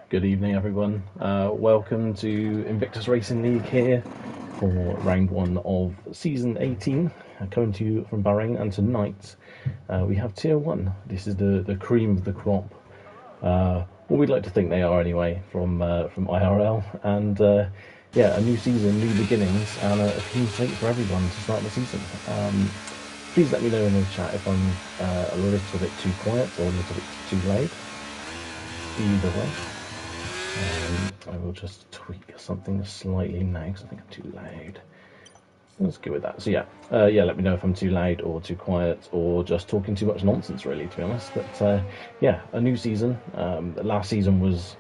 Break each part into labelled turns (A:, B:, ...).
A: Good evening, everyone. Welcome to Invictus Racing League here for round 1 of season 18. Coming to you from Bahrain, and tonight we have Tier 1. This is the cream of the crop. Well, we'd like to think they are anyway, from IRL. And yeah, a new season, new beginnings, and a clean slate for everyone to start the season. Please let me know in the chat if I'm a little bit too quiet or a little bit too loud. Either way. I will just tweak something slightly now because I think I'm too loud. Let's go with that. So yeah, let me know if I'm too loud or too quiet or just talking too much nonsense, really, to be honest. But yeah, a new season. Last season was,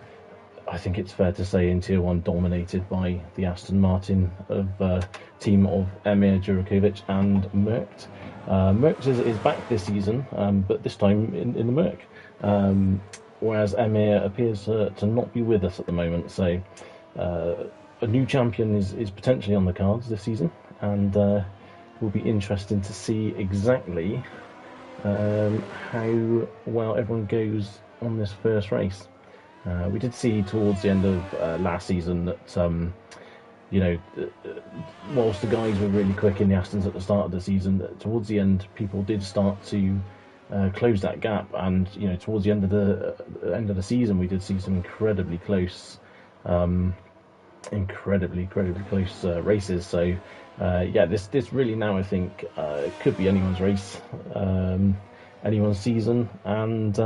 A: I think it's fair to say, in Tier 1 dominated by the Aston Martin of team of Emir Djurkovic and Malc. Malc is back this season, but this time in the Malc. Whereas Emir appears to not be with us at the moment, so a new champion is potentially on the cards this season, and will be interesting to see exactly how well everyone goes on this first race. We did see towards the end of last season that, you know, whilst the guys were really quick in the Astons at the start of the season, towards the end people did start to close that gap, and you know, towards the end of the season, we did see some incredibly close races. So yeah, this really now, I think, could be anyone's race, anyone's season, and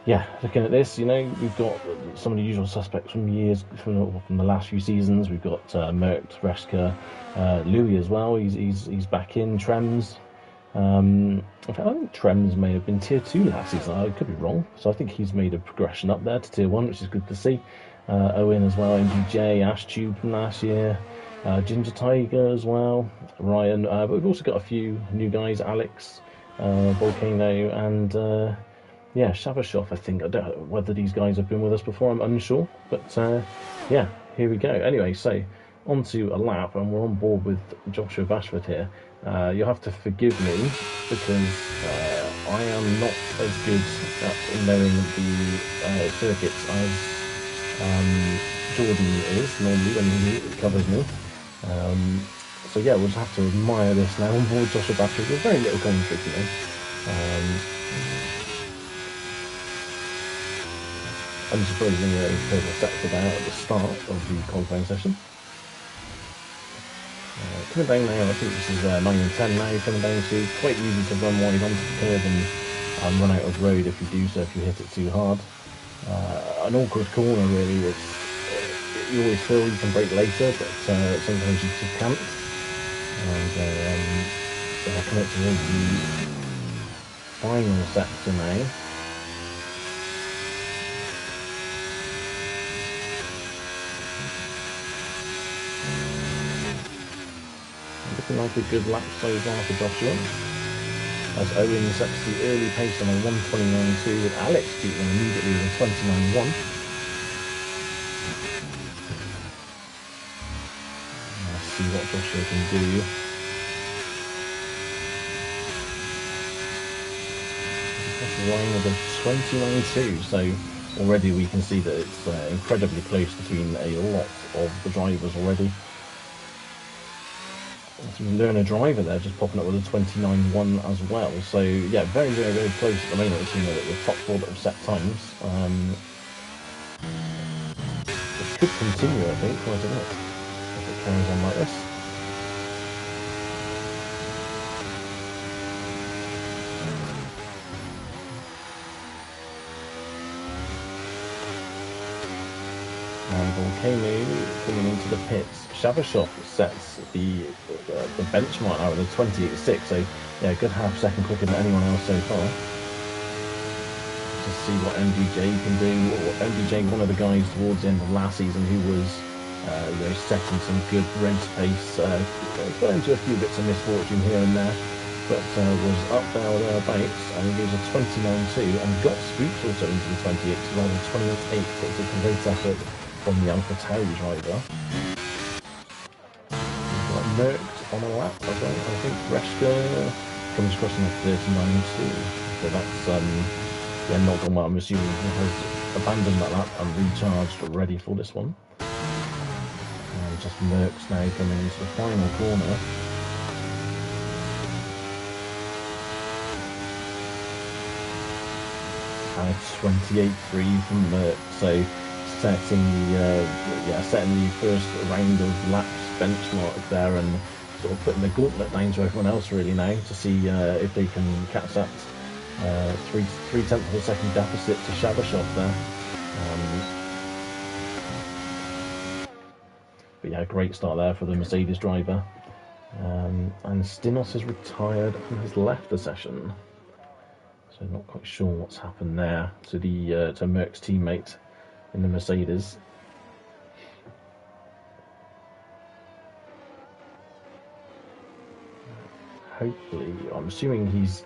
A: yeah, looking at this, you know, we've got some of the usual suspects from the last few seasons. We've got Merck, Reschke, Louis as well. He's back in. Trems. In fact, I think Trems may have been Tier 2 last season. I could be wrong. So I think he's made a progression up there to Tier 1, which is good to see. Owen as well, MGJ, Ashtube from last year, Ginger Tiger as well, Ryan. But we've also got a few new guys, Alex, Volcano, and yeah, Shavashov, I think. I don't know whether these guys have been with us before, I'm unsure. But yeah, here we go. Anyway, so onto a lap, and we're on board with Joshua Bashford here. You'll have to forgive me because I am not as good at knowing the circuits as Jordan is normally when he covers me. So yeah, we'll just have to admire this now on board Joshua Bashford with very little commentary today. Unsurprisingly, further sets about at the start of the qualifying session. Coming down now, I think this is 9 and 10 now, coming down to quite easy to run wide onto the curb and run out of road if you do so, if you hit it too hard. An awkward corner really, which you always feel you can brake later, but sometimes you just can't. And so I'll come up to the final sector now. Looking like a good lap so far for Joshua, as Owen sets the early pace on a 1:29.2 with Alex beating immediately with a 29.1. Let's see what Joshua can do. He's running with a 29.2, so already we can see that it's incredibly close between a lot of the drivers already. Learner driver there just popping up with a 29.1 as well, so yeah, very close at the moment between the top 4 that have set times. It could continue, I think, quite a bit if it carries on like this. And Volcano coming into the pits. Shavashov sets the benchmark now with a 28.6, so yeah, a good half second quicker than anyone else so far. To see what MDJ can do, or MDJ, one of the guys towards the end of last season who was you know, setting some good race pace, got into a few bits of misfortune here and there, but was up there or thereabouts, and he was a 29.2 and got spooked also into the 28, so rather 28.8, so it's a great effort from the Alpha Tauri driver. Mercked on a lap as well. I think Reschke comes across in a 39.2. So that's yeah, not gone well. I'm assuming he has abandoned that lap and recharged ready for this one. And just Mercs now coming into the final corner. 28.3 from Merc, so setting the first round of laps benchmark there, and sort of putting the gauntlet down to everyone else really now to see if they can catch that 3/10 of a second deficit to Shabashov there. But yeah, great start there for the Mercedes driver. And Stinos has retired and has left the session. So not quite sure what's happened there to the to Merck's teammate in the Mercedes. Hopefully, I'm assuming he's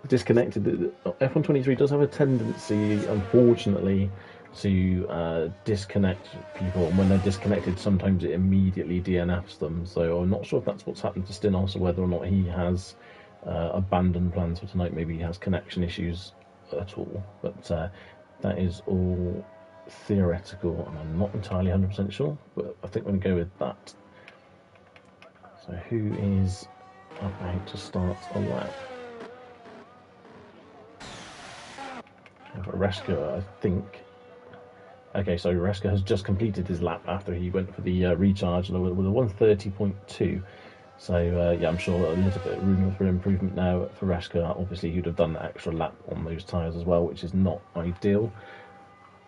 A: disconnected. F123 does have a tendency, unfortunately, to disconnect people, and when they're disconnected, sometimes it immediately DNFs them. So I'm not sure if that's what's happened to Stinos, or whether or not he has abandoned plans for tonight. Maybe he has connection issues at all, but that is all theoretical, and I'm not entirely 100% sure, but I think we're going to go with that. So who is about to start a lap? Reska, I think. Okay, so Reska has just completed his lap after he went for the recharge with a 1:30.2. So yeah, I'm sure a little bit of room for improvement now for Reska. Obviously, he'd have done that extra lap on those tyres as well, which is not ideal.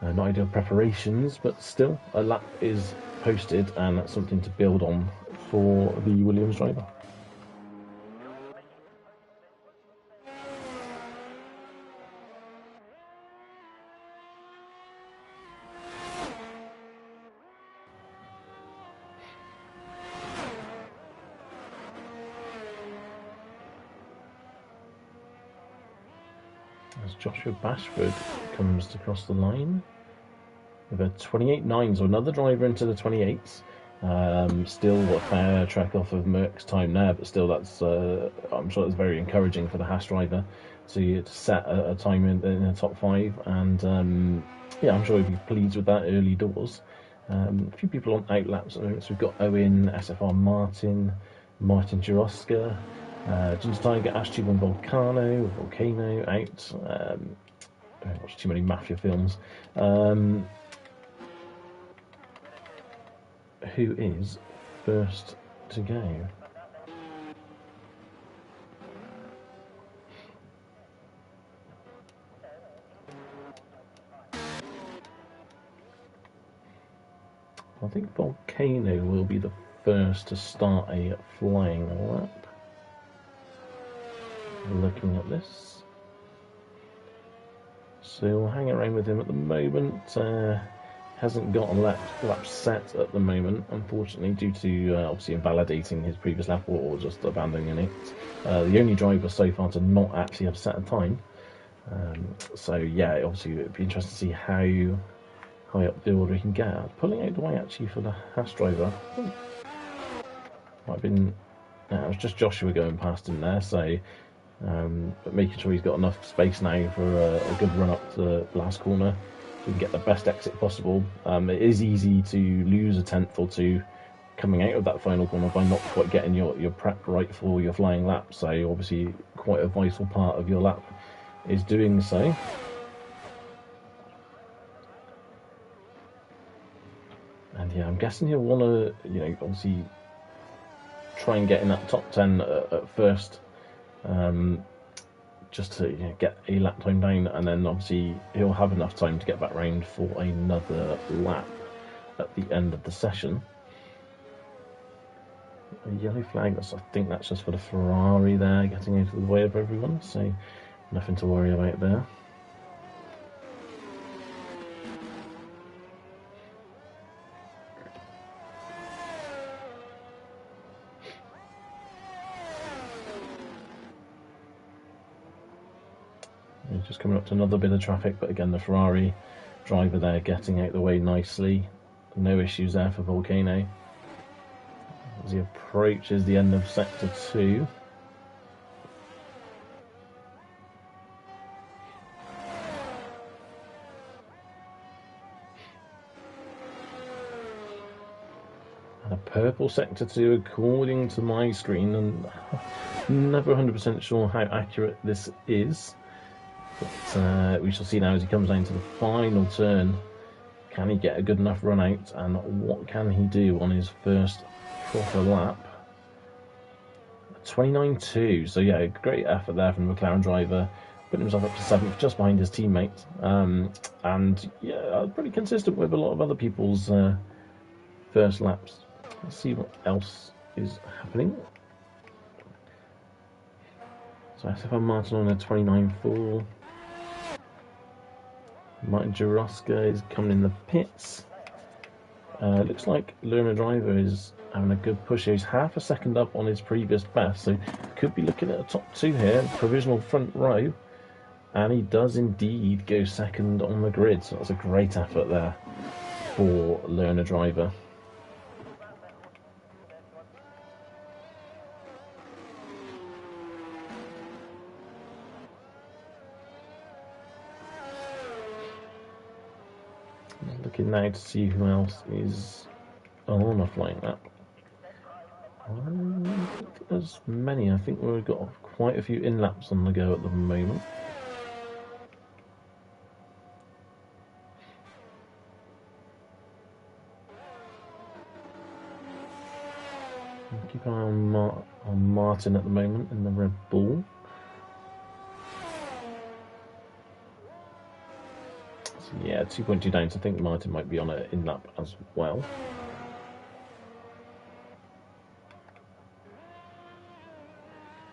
A: Not ideal preparations, but still, a lap is posted, and that's something to build on for the Williams driver. As Joshua Bashford comes across the line with a 28.9, so another driver into the 28s. Still a fair track off of Merck's time there, but still, that's I'm sure that's very encouraging for the Haas driver to set a time in the top 5, and yeah, I'm sure he'll be pleased with that early doors. A few people on outlaps at the moment, so we've got Owen, SFR Martin Juroska, Ginger Tiger, Ashtube and Volcano out. I don't watch too many mafia films. Who is first to go? I think Volcano will be the first to start a flying lap. Looking at this, so we'll hang around with him at the moment. Hasn't got a lap set at the moment, unfortunately, due to obviously invalidating his previous lap or just abandoning it. The only driver so far to not actually have set a time. So yeah, obviously it'd be interesting to see how high up the order he can get. Pulling out the way actually for the Haas driver. Might have been. It was just Joshua going past him there, so. But making sure he's got enough space now for a good run up to the last corner, so we can get the best exit possible. It is easy to lose a tenth or two coming out of that final corner by not quite getting your prep right for your flying lap, so obviously quite a vital part of your lap is doing so. And yeah, I'm guessing he'll want to, obviously try and get in that top 10 at first. Just to get a lap time down, and then obviously he'll have enough time to get back round for another lap at the end of the session. A yellow flag, I think that's just for the Ferrari there, getting out of the way of everyone, so nothing to worry about there. Just coming up to another bit of traffic, but again the Ferrari driver there getting out the way nicely. No issues there for Volcano. As he approaches the end of Sector 2. A purple sector 2 according to my screen, and never 100% sure how accurate this is, but we shall see now as he comes down to the final turn. Can he get a good enough run out, and what can he do on his first proper lap? 29.2, so yeah, great effort there from the McLaren driver, putting himself up to 7th, just behind his teammate, and yeah, pretty consistent with a lot of other people's first laps. Let's see what else is happening. So Esteban Martin on a 29.4. Martin Juroska is coming in the pits. Looks like Lerner Driver is having a good push. He's half a second up on his previous best, so could be looking at a top 2 here, provisional front row, and he does indeed go second on the grid, so that's a great effort there for Lerner Driver. Looking now to see who else is on a flying lap. I don't think there's many. I think we've got quite a few in-laps on the go at the moment. Keep an eye on Martin at the moment in the Red Bull. Yeah, 2.2 down, so I think Martin might be on an in-lap as well.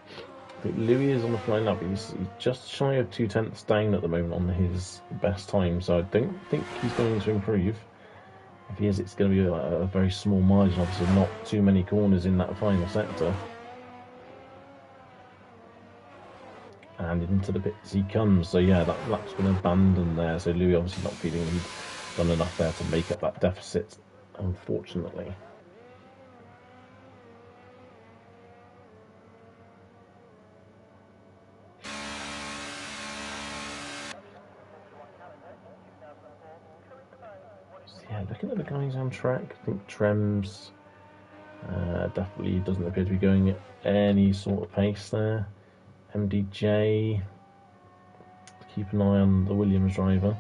A: I think Louis is on the flying lap. He's just shy of 2/10 down at the moment on his best time, so I don't think he's going to improve. If he is, it's going to be a very small margin, obviously not too many corners in that final sector. And into the pits he comes, so yeah, that lap's been abandoned there, so Louis obviously not feeling he'd done enough there to make up that deficit, unfortunately. So yeah, looking at the guys on track, I think Trems definitely doesn't appear to be going at any sort of pace there. MDJ, keep an eye on the Williams driver.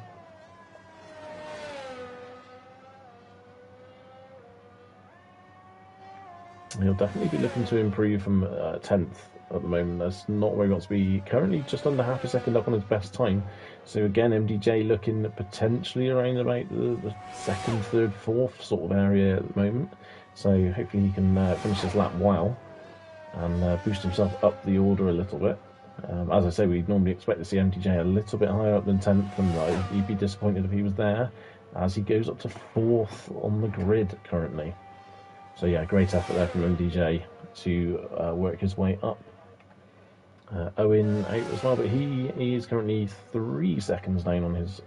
A: He'll definitely be looking to improve from 10th at the moment. That's not where he wants to be. Currently just under half a second up on his best time. So again, MDJ looking at potentially around about the 2nd, 3rd, 4th sort of area at the moment. So hopefully he can finish his lap well and boost himself up the order a little bit. As I say, we'd normally expect to see MDJ a little bit higher up than 10th, and he'd be disappointed if he was there, as he goes up to 4th on the grid currently. So yeah, great effort there from MDJ to work his way up. Owen out as well, but he is currently 3 seconds down on his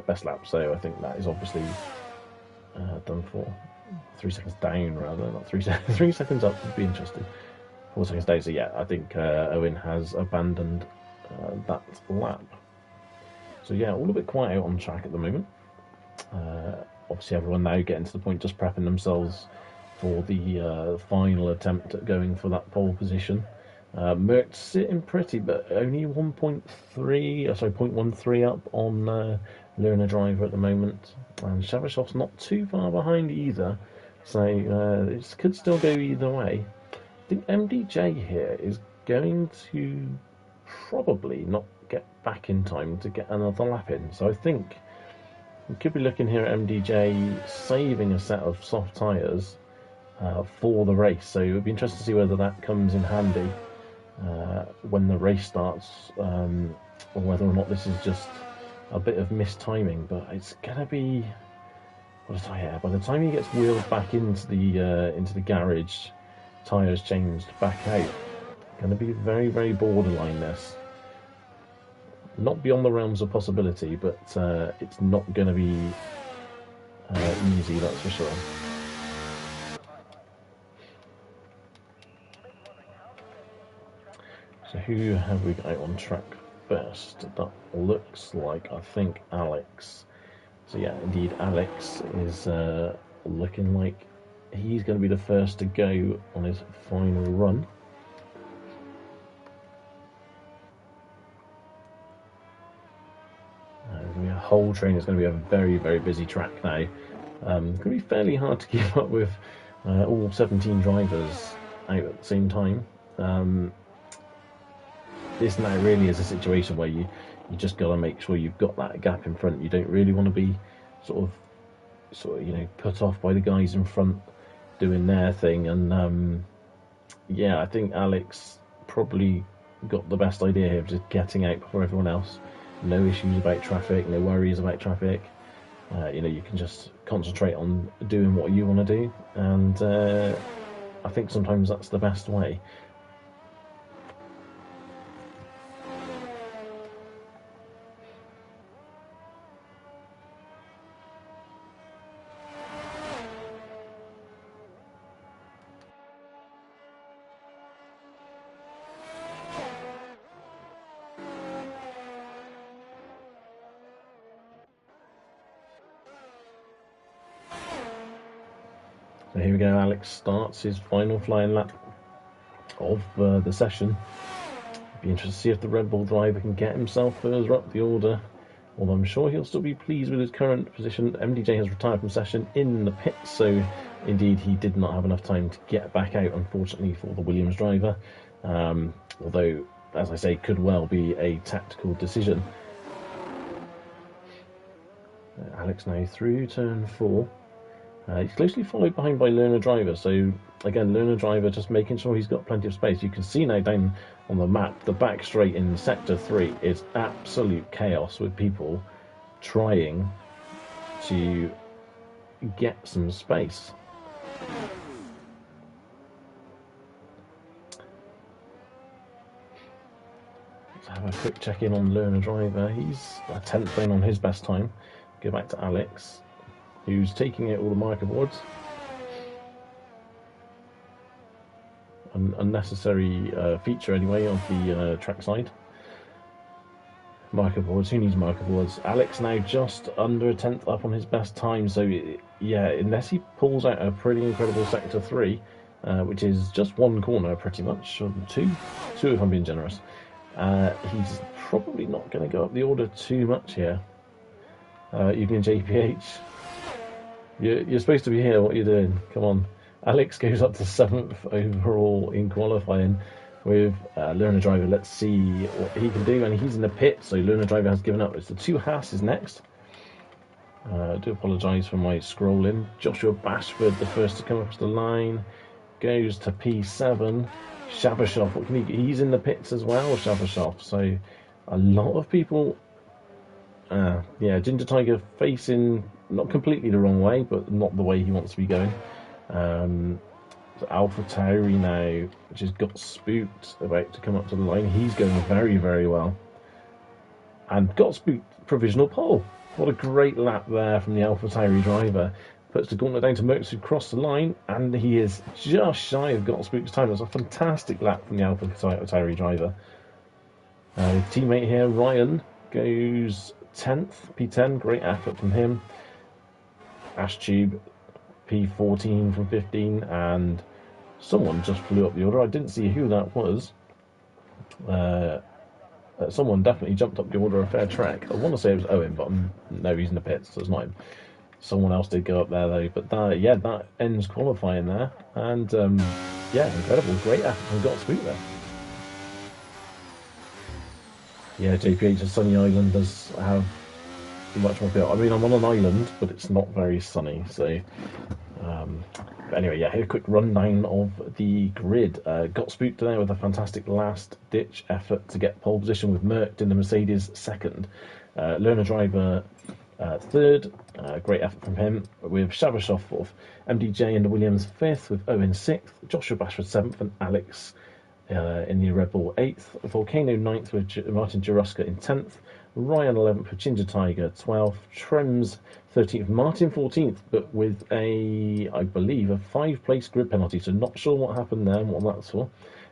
A: best lap, so I think that is obviously done for. 3 seconds down, rather, not 3 seconds. 3 seconds up would be interesting. 4 seconds down, so yeah, I think Owen has abandoned that lap. So yeah, all a bit quiet out on track at the moment. Obviously everyone now getting to the point just prepping themselves for the final attempt at going for that pole position. Merck's sitting pretty, but only 0.13 up on Lerner Driver at the moment, and Shavashov's not too far behind either, so it could still go either way. I think MDJ here is going to probably not get back in time to get another lap in, so I think we could be looking here at MDJ saving a set of soft tyres for the race, so it would be interesting to see whether that comes in handy when the race starts, or whether or not this is just a bit of mistiming. But it's gonna be, by the time he gets wheeled back into the garage, tyres changed back out, gonna be very, very borderline this. Not beyond the realms of possibility, but it's not gonna be easy, that's for sure. So who have we got out on track first? That looks like, I think, Alex. So yeah, indeed, Alex is looking like he's going to be the first to go on his final run. The whole train is going to be a very, very busy track now. It's going to be fairly hard to keep up with all 17 drivers out at the same time. This now really is a situation where you just got to make sure you've got that gap in front. You don't really want to be sort of put off by the guys in front doing their thing. And yeah, I think Alex probably got the best idea here of just getting out before everyone else. No issues about traffic, no worries about traffic. You can just concentrate on doing what you want to do, and I think sometimes that's the best way. So here we go, Alex starts his final flying lap of the session. Be interested to see if the Red Bull driver can get himself further up the order, although I'm sure he'll still be pleased with his current position. MDJ has retired from session in the pits, so indeed he did not have enough time to get back out, unfortunately, for the Williams driver, although, as I say, could well be a tactical decision. Alex now through turn 4. He's closely followed behind by Learner Driver, so again, Learner Driver just making sure he's got plenty of space. You can see now down on the map, the back straight in Sector 3 is absolute chaos with people trying to get some space. Let's have a quick check in on Learner Driver. He's a 10th down on his best time. Go back to Alex, who's taking out all the marker boards. An unnecessary feature anyway of the trackside. Marker boards, who needs marker boards? Alex now just under a 10th up on his best time, so yeah, unless he pulls out a pretty incredible Sector 3, which is just one corner pretty much, two if I'm being generous, he's probably not going to go up the order too much here. Evening JPH. You're supposed to be here, what are you doing? Come on. Alex goes up to 7th overall in qualifying with Learner Driver. Let's see what he can do, and he's in the pit, so Learner Driver has given up. It's the 2 Haas is next. I do apologise for my scrolling. Joshua Bashford, the first to come across the line, goes to P7. Shabashov, what can he's in the pits as well, Shabashov. So a lot of people, yeah, Ginger Tiger facing not completely the wrong way, but not the way he wants to be going. So Alpha Tauri now, which has got Spooked about to come up to the line. He's going very, very well. And got Spooked provisional pole. What a great lap there from the Alpha Tauri driver. Puts the gauntlet down to Merckx, who crossed the line, and he is just shy of got Spooked's time. That's a fantastic lap from the Alpha Tauri driver. His teammate here, Ryan, goes 10th, P10, great effort from him. Ashtube, P14 from 15, and someone just flew up the order. I didn't see who that was. Someone definitely jumped up the order a fair trek. I want to say it was Owen, but no, he's in the pits, so it's not him. Someone else did go up there though, but that ends qualifying there, and yeah, incredible, great effort from Got Spook there. Yeah, JPH and Sunny Island does have much more feel. I mean, I'm on an island, but it's not very sunny, so but anyway, yeah, here a quick rundown of the grid. Got Spooked there with a fantastic last ditch effort to get pole position with Merckx in the Mercedes second. Learner Driver third, great effort from him, with Shabashov fourth, MDJ and the Williams fifth, with Owen sixth, Joshua Bashford seventh, and Alex in the Red Bull 8th, Volcano 9th with Martin Jaruska in 10th, Ryan 11th with Ginger Tiger 12th, Trems 13th, Martin 14th, but with I believe, a 5-place grid penalty, so not sure what happened there and what that's for.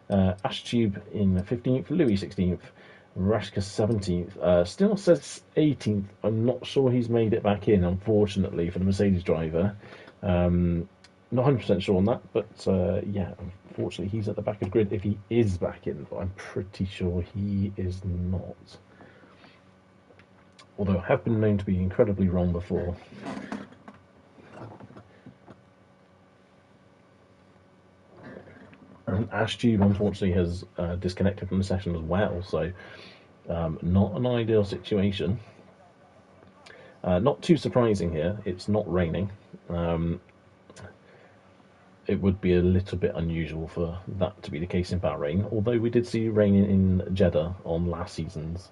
A: Ashtube in 15th, Louis 16th, Rashka 17th, still says 18th, I'm not sure he's made it back in, unfortunately, for the Mercedes driver. Not 100% sure on that, but yeah, unfortunately he's at the back of the grid if he is back in, but I'm pretty sure he is not. Although I have been known to be incredibly wrong before. And AshTube unfortunately has disconnected from the session as well, so not an ideal situation. Not too surprising here, it's not raining. It would be a little bit unusual for that to be the case in Bahrain, although we did see rain in Jeddah on last season's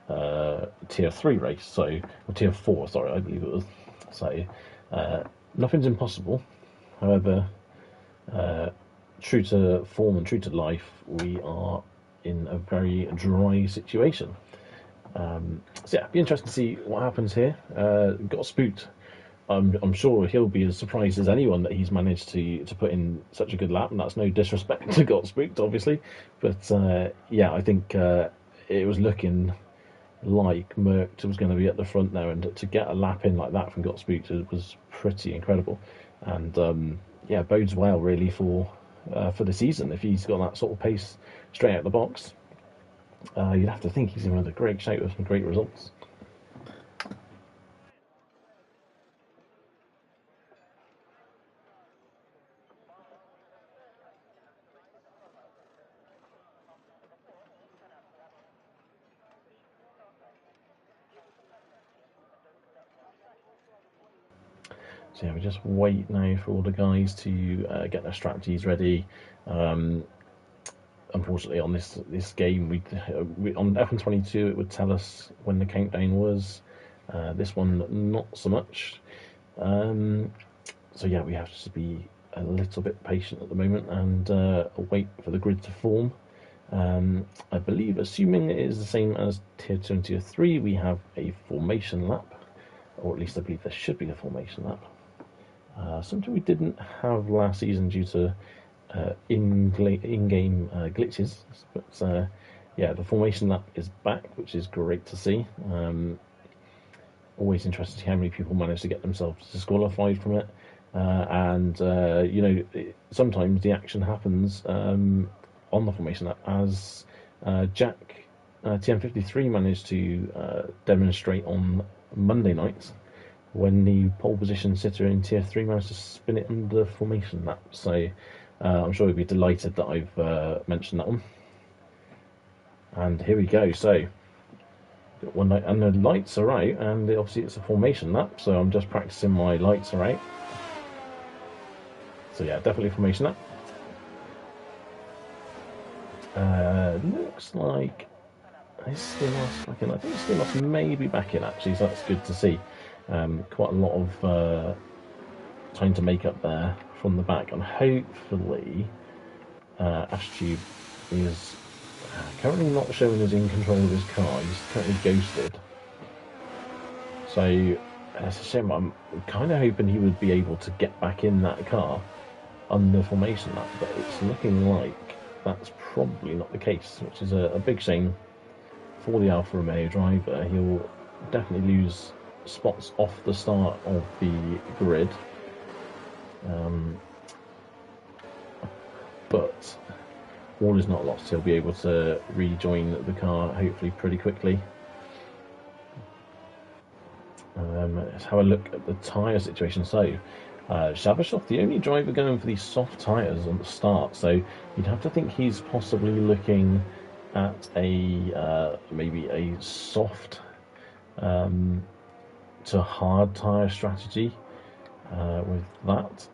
A: Tier 3 race, so, or Tier 4, sorry, I believe it was. So, nothing's impossible. However, true to form and true to life, we are in a very dry situation. So yeah, it'd be interesting to see what happens here. Got spooked. I'm sure he'll be as surprised as anyone that he's managed to put in such a good lap, and that's no disrespect to Got Spooked, obviously. But yeah, I think it was looking like Merck was going to be at the front there, and to get a lap in like that from Got Spooked was pretty incredible. And yeah, bodes well really for the season if he's got that sort of pace straight out the box. You'd have to think he's in with a great shape with some great results. So yeah, we just wait now for all the guys to get their strategies ready. Unfortunately, on this game, we on F122 it would tell us when the countdown was. This one, not so much. So yeah, we have to be a little bit patient at the moment and wait for the grid to form. I believe, assuming it is the same as Tier 2 and Tier 3, we have a formation lap, or at least I believe there should be a formation lap. Something we didn't have last season due to in-game glitches, but yeah, the formation lap is back, which is great to see. Always interested to see how many people manage to get themselves disqualified from it, and you know, sometimes the action happens on the formation lap, as Jack TM53 managed to demonstrate on Monday night, when the pole position sitter in Tier 3 managed to spin it under formation lap. So I'm sure he'd be delighted that I've mentioned that one. And here we go. So one night, and the lights are out, and obviously it's a formation lap, so I'm just practicing my lights are out. So yeah, definitely formation lap. Looks like Stilos back in. I think Stilos may be back in actually, so that's good to see. Quite a lot of time to make up there from the back, and hopefully AshTube is currently not showing us in control of his car. He's currently ghosted, so it's a shame. I'm kind of hoping he would be able to get back in that car under formation lap, but it's looking like that's probably not the case, which is a big shame for the Alfa Romeo driver. He'll definitely lose spots off the start of the grid, but all is not lost. He'll be able to rejoin the car hopefully pretty quickly. Let's have a look at the tyre situation. So Shavashov, the only driver going for these soft tyres on the start, so you'd have to think he's possibly looking at a maybe a soft to hard tyre strategy with that.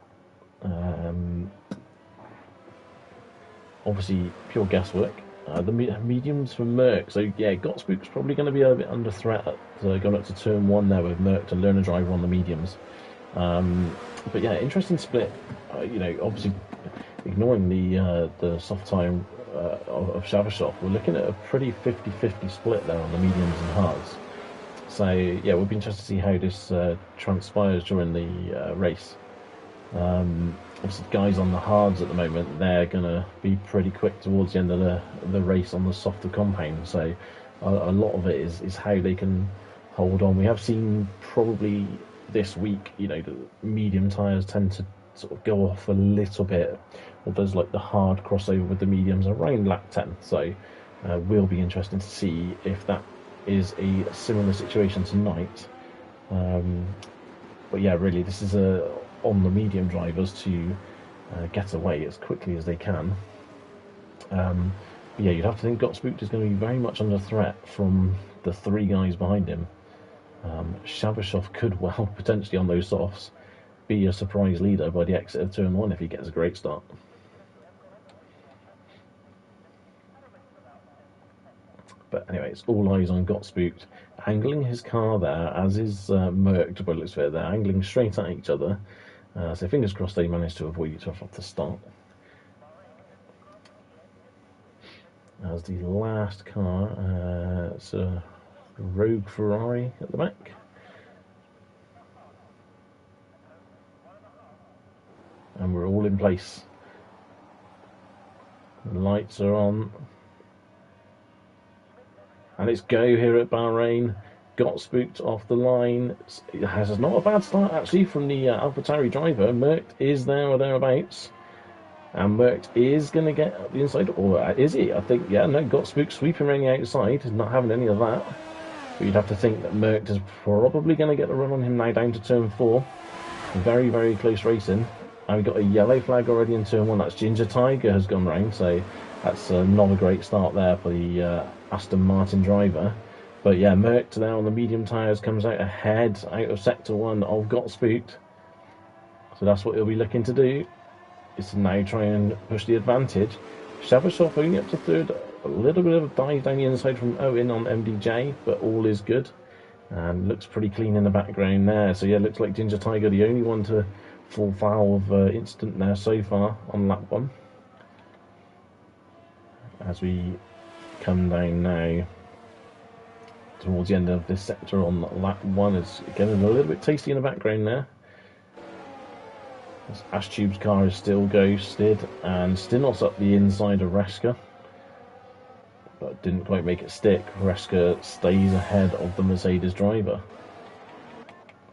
A: Obviously, pure guesswork. The mediums for Merck. So yeah, Got Spook's probably going to be a bit under threat going up to turn 1 there with Merck to learn a driver on the mediums. But yeah, interesting split. You know, obviously ignoring the soft tyre of Shavashov, we're looking at a pretty 50-50 split there on the mediums and hards. So yeah, we'll be interested to see how this transpires during the race. Obviously, guys on the hards at the moment, they're going to be pretty quick towards the end of the race on the softer compound. So a lot of it is how they can hold on. We have seen probably this week, you know, the medium tyres tend to sort of go off a little bit, or does like the hard crossover with the mediums around lap 10. So will be interesting to see if that is a similar situation tonight. But yeah, really, this is on the medium drivers to get away as quickly as they can. Yeah, you'd have to think Spooked is going to be very much under threat from the three guys behind him. Shabashov could well, potentially on those softs, be a surprise leader by the exit of turn 1 if he gets a great start. But anyway, it's all eyes on Spooked, angling his car there, as is Merc, by the looks of it. They're angling straight at each other. So fingers crossed they managed to avoid each other off the start. As the last car, it's a Rogue Ferrari at the back. And we're all in place. The lights are on. And it's go here at Bahrain. Spooked off the line. It has not a bad start actually from the AlphaTauri driver. Merc is there or thereabouts. And Merc is going to get up the inside. Or is he? I think, yeah, no, Spooked sweeping around the outside. Not having any of that. But you'd have to think that Merc is probably going to get the run on him now down to turn 4. Very, very close racing. And we've got a yellow flag already in turn 1. That's Ginger Tiger has gone round. So that's not a great start there for the Aston Martin driver. But yeah, Merc now on the medium tyres comes out ahead out of sector 1 of Spooked. So that's what he'll be looking to do, is to now try and push the advantage. Shabashov only up to third, a little bit of a dive down the inside from Owen on MDJ, but all is good. And looks pretty clean in the background there. So yeah, looks like Ginger Tiger the only one to fall foul of incident there so far on lap 1. As we come down now towards the end of this sector on lap 1, is getting a little bit tasty in the background there. This Ashtube's car is still ghosted, and Stinos up the inside of Reska, but didn't quite make it stick. Reska stays ahead of the Mercedes driver.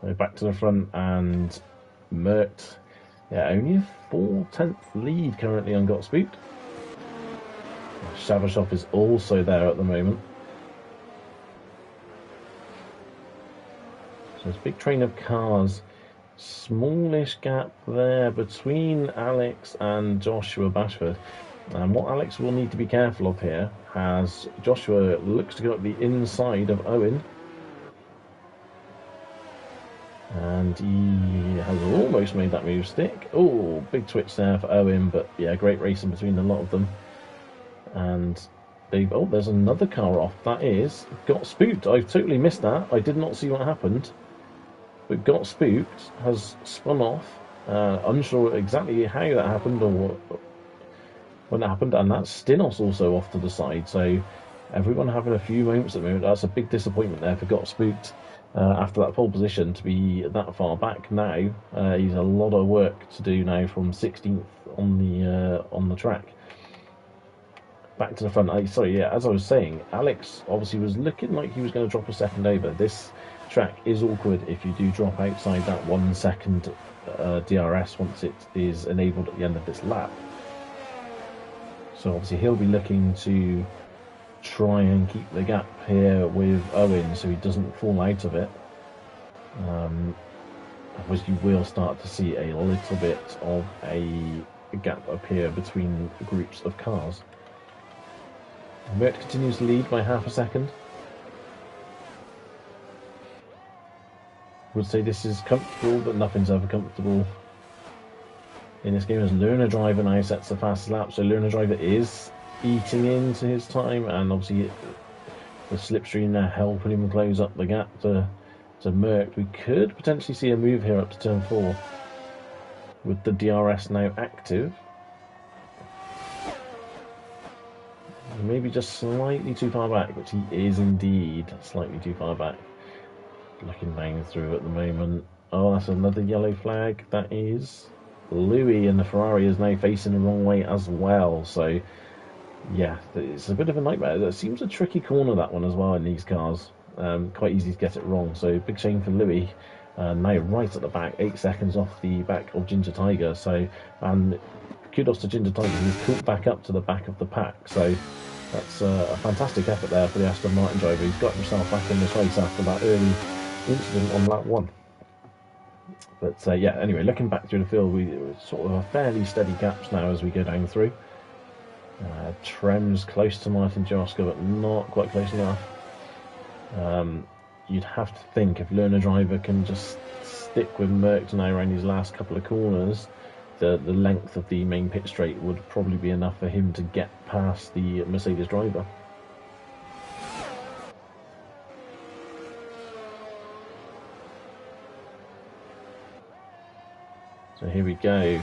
A: So back to the front, and Merc, yeah, only a 4/10 lead currently on Spooked. Shabashov is also there at the moment. So it's a big train of cars. Smallish gap there between Alex and Joshua Bashford. And what Alex will need to be careful of here, as Joshua looks to go up the inside of Owen. And he has almost made that move stick. Oh, big twitch there for Owen, but yeah, great racing between a lot of them. And they've, oh, there's another car off. That is Spooked. I've totally missed that. I did not see what happened. But Spooked has spun off. Unsure exactly how that happened or when that happened. And that's Stinos also off to the side. So everyone having a few moments at the moment. That's a big disappointment there for Spooked. After that pole position to be that far back now. He's a lot of work to do now from 16th on the track. Back to the front. Sorry, yeah, as I was saying, Alex obviously was looking like he was going to drop a second over. This track is awkward if you do drop outside that 1 second DRS once it is enabled at the end of this lap. So obviously he'll be looking to try and keep the gap here with Owen so he doesn't fall out of it. Otherwise you will start to see a little bit of a gap appear between groups of cars. Mert continues to lead by half a second. Would say this is comfortable, but nothing's ever comfortable in this game. As Learner Driver now sets the fastest lap, so Learner Driver is eating into his time, and obviously the slipstream there helping him close up the gap to Merc. We could potentially see a move here up to turn 4 with the DRS now active. Maybe just slightly too far back, which he is indeed slightly too far back. Looking down through at the moment. Oh, that's another yellow flag. That is Louis, and the Ferrari is now facing the wrong way as well. So, yeah, it's a bit of a nightmare. It seems a tricky corner, that one as well, in these cars. Quite easy to get it wrong. So, big shame for Louis. Now right at the back, 8 seconds off the back of Ginger Tiger. So, and kudos to Ginger Tiger, he's caught back up to the back of the pack. So that's a fantastic effort there for the Aston Martin driver. He's got himself back in this race after that early incident on lap 1. But yeah, anyway, looking back through the field, we're sort of a fairly steady gaps now as we go down through. Trem's close to Martin Jaroska, but not quite close enough. You'd have to think if Learner Driver can just stick with Merck now around these last couple of corners, the length of the main pit straight would probably be enough for him to get past the Mercedes driver. So here we go.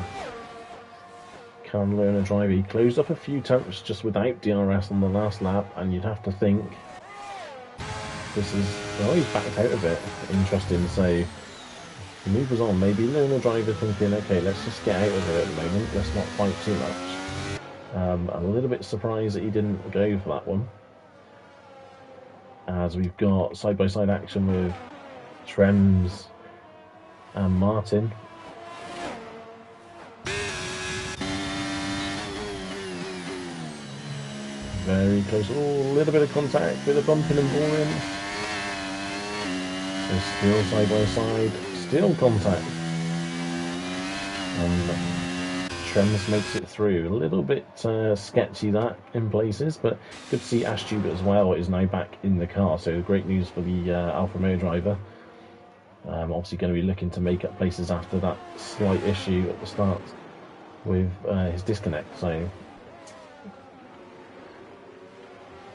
A: Can Learner Driver, he closed up a few tenths just without DRS on the last lap, and you'd have to think this is, well, he's backed out a bit. Interesting. So the move was on. Maybe Learner Driver thinking, okay, let's just get out of it at the moment. Let's not fight too much. I'm a little bit surprised that he didn't go for that one, as we've got side-by-side action with Trems and Martin. Very close. Oh, a little bit of contact, bit of bumping and boring. So still side by side, still contact. And Trems makes it through. A little bit sketchy that in places, but good to see Ash Stewart as well is now back in the car. So great news for the Alfa Romeo driver. Obviously going to be looking to make up places after that slight issue at the start with his disconnect. So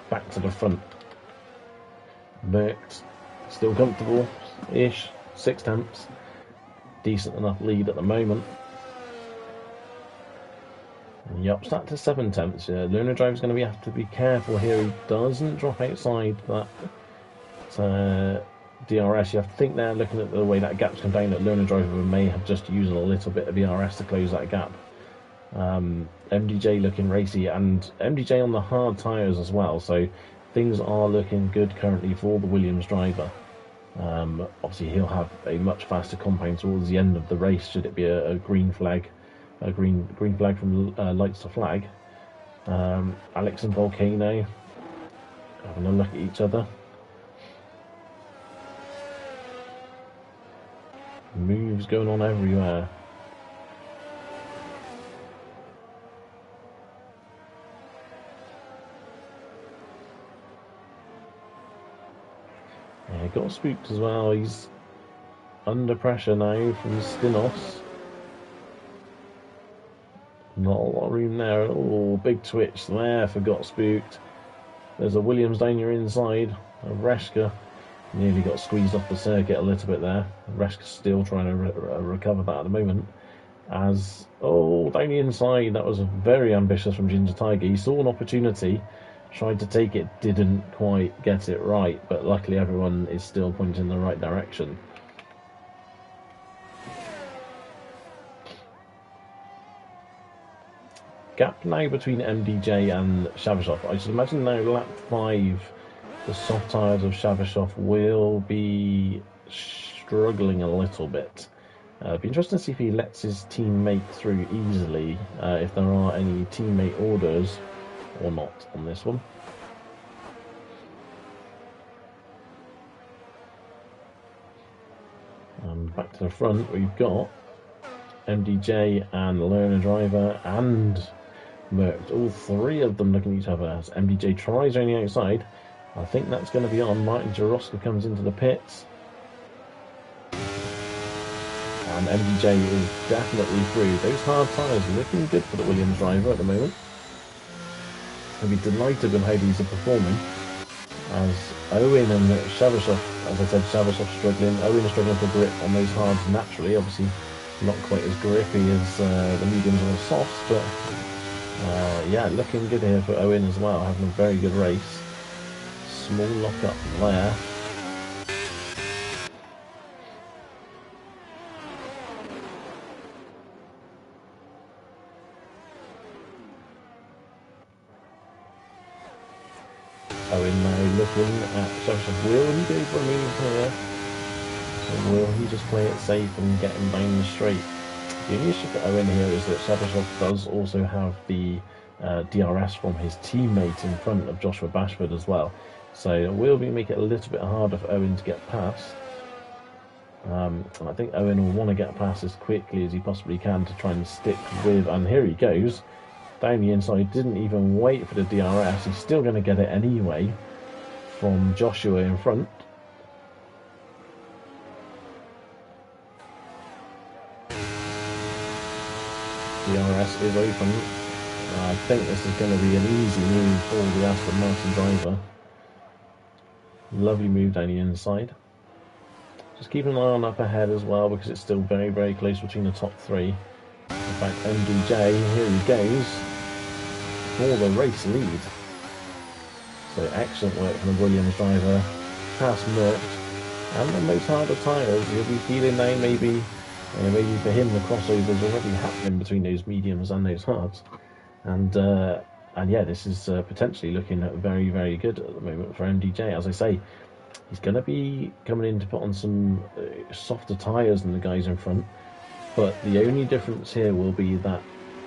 A: back to the front. Merckx still comfortable-ish, 6 tenths. Decent enough lead at the moment. Yup, start to 7 tenths. Yeah, Learner Driver's going to have to be careful here. He doesn't drop outside that DRS. You have to think there, looking at the way that gap's come down, that Learner Driver may have just used a little bit of DRS to close that gap. MDJ looking racy, and MDJ on the hard tyres as well, so things are looking good currently for the Williams driver. Obviously he'll have a much faster compound towards the end of the race should it be a green flag, a green flag from lights to flag. Alex and Volcano having a look at each other. Moves going on everywhere. Yeah, got spooked as well. He's under pressure now from Stinos. Not a lot of room there. Oh, big twitch there for Got Spooked. There's a Williams down your inside. A Reshka nearly got squeezed off the circuit a little bit there. Reshka's still trying to recover that at the moment. As, oh, down the inside. That was very ambitious from Ginger Tiger. He saw an opportunity, tried to take it, didn't quite get it right, but luckily everyone is still pointing in the right direction. Gap now between MDJ and Shavashov. I should imagine now lap 5, the soft tyres of Shavashov will be struggling a little bit. It'd be interesting to see if he lets his teammate through easily, if there are any teammate orders or not on this one. Back to the front, we've got MDJ and Learner Driver and Merckx, all 3 of them looking at each other as MDJ tries on the outside. I think that's going to be on. Martin Jaroska comes into the pits. And MDJ is definitely through. Those hard tyres looking good for the Williams driver at the moment. I'll be delighted with how these are performing. As Owen and Shavashov, as I said, Shavashov struggling. Owen is struggling for grip on those hards naturally. Obviously not quite as grippy as the mediums or the softs, but yeah, looking good here for Owen as well, having a very good race. Small lock up there. Owen now looking at Shavashov. Will he go for a move here? Or will he just play it safe and get him down the straight? The only issue for Owen here is that Shabashov does also have the DRS from his teammate in front of Joshua Bashford as well. So it will make it a little bit harder for Owen to get past. And I think Owen will want to get past as quickly as he possibly can to try and stick with, and here he goes, down the inside, didn't even wait for the DRS, he's still going to get it anyway from Joshua in front. DRS is open. I think this is going to be an easy move for the Aston Martin driver. Lovely move down the inside. Just keep an eye on up ahead as well, because it's still very, very close between the top three. In fact, MDJ, here he goes for the race lead. So excellent work from the Williams driver, past Merckx, and on those harder tyres, you'll be feeling now maybe for him the crossover's already happening between those mediums and those hards. And yeah, this is potentially looking very, very good at the moment for MDJ. As I say, he's going to be coming in to put on some softer tyres than the guys in front, but the only difference here will be that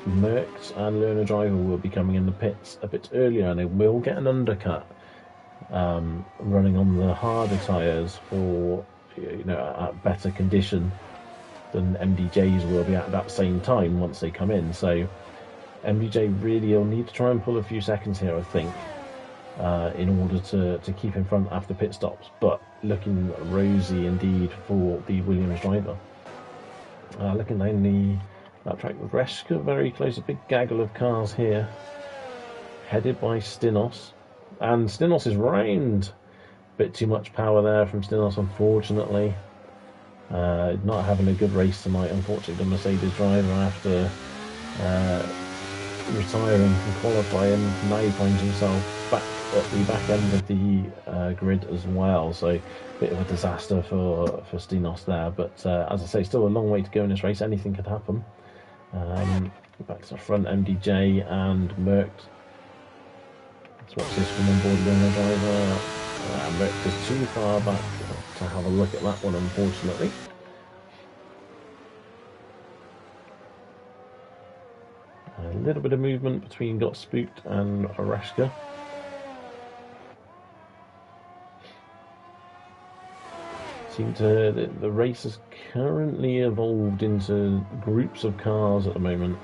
A: Merckx and Lerner driver will be coming in the pits a bit earlier, and they will get an undercut running on the harder tyres for at better condition than MDJ's will be at that same time once they come in. So MDJ really will need to try and pull a few seconds here, I think, in order to keep in front after pit stops, but looking rosy indeed for the Williams driver. Looking down that track with Reschke, very close, a big gaggle of cars here, headed by Stinos, and Stinos is round. Bit too much power there from Stinos, unfortunately. Not having a good race tonight, unfortunately, the Mercedes driver, after retiring from qualifying. Now he finds himself back at the back end of the grid as well, so bit of a disaster for Stinos there, but as I say, still a long way to go in this race, anything could happen. Back to the front, MDJ and Merckx. Let's watch this from on board the driver. Merckx is too far back to have a look at that one, unfortunately. A little bit of movement between Gottspoot and Reschke. The race has currently evolved into groups of cars at the moment,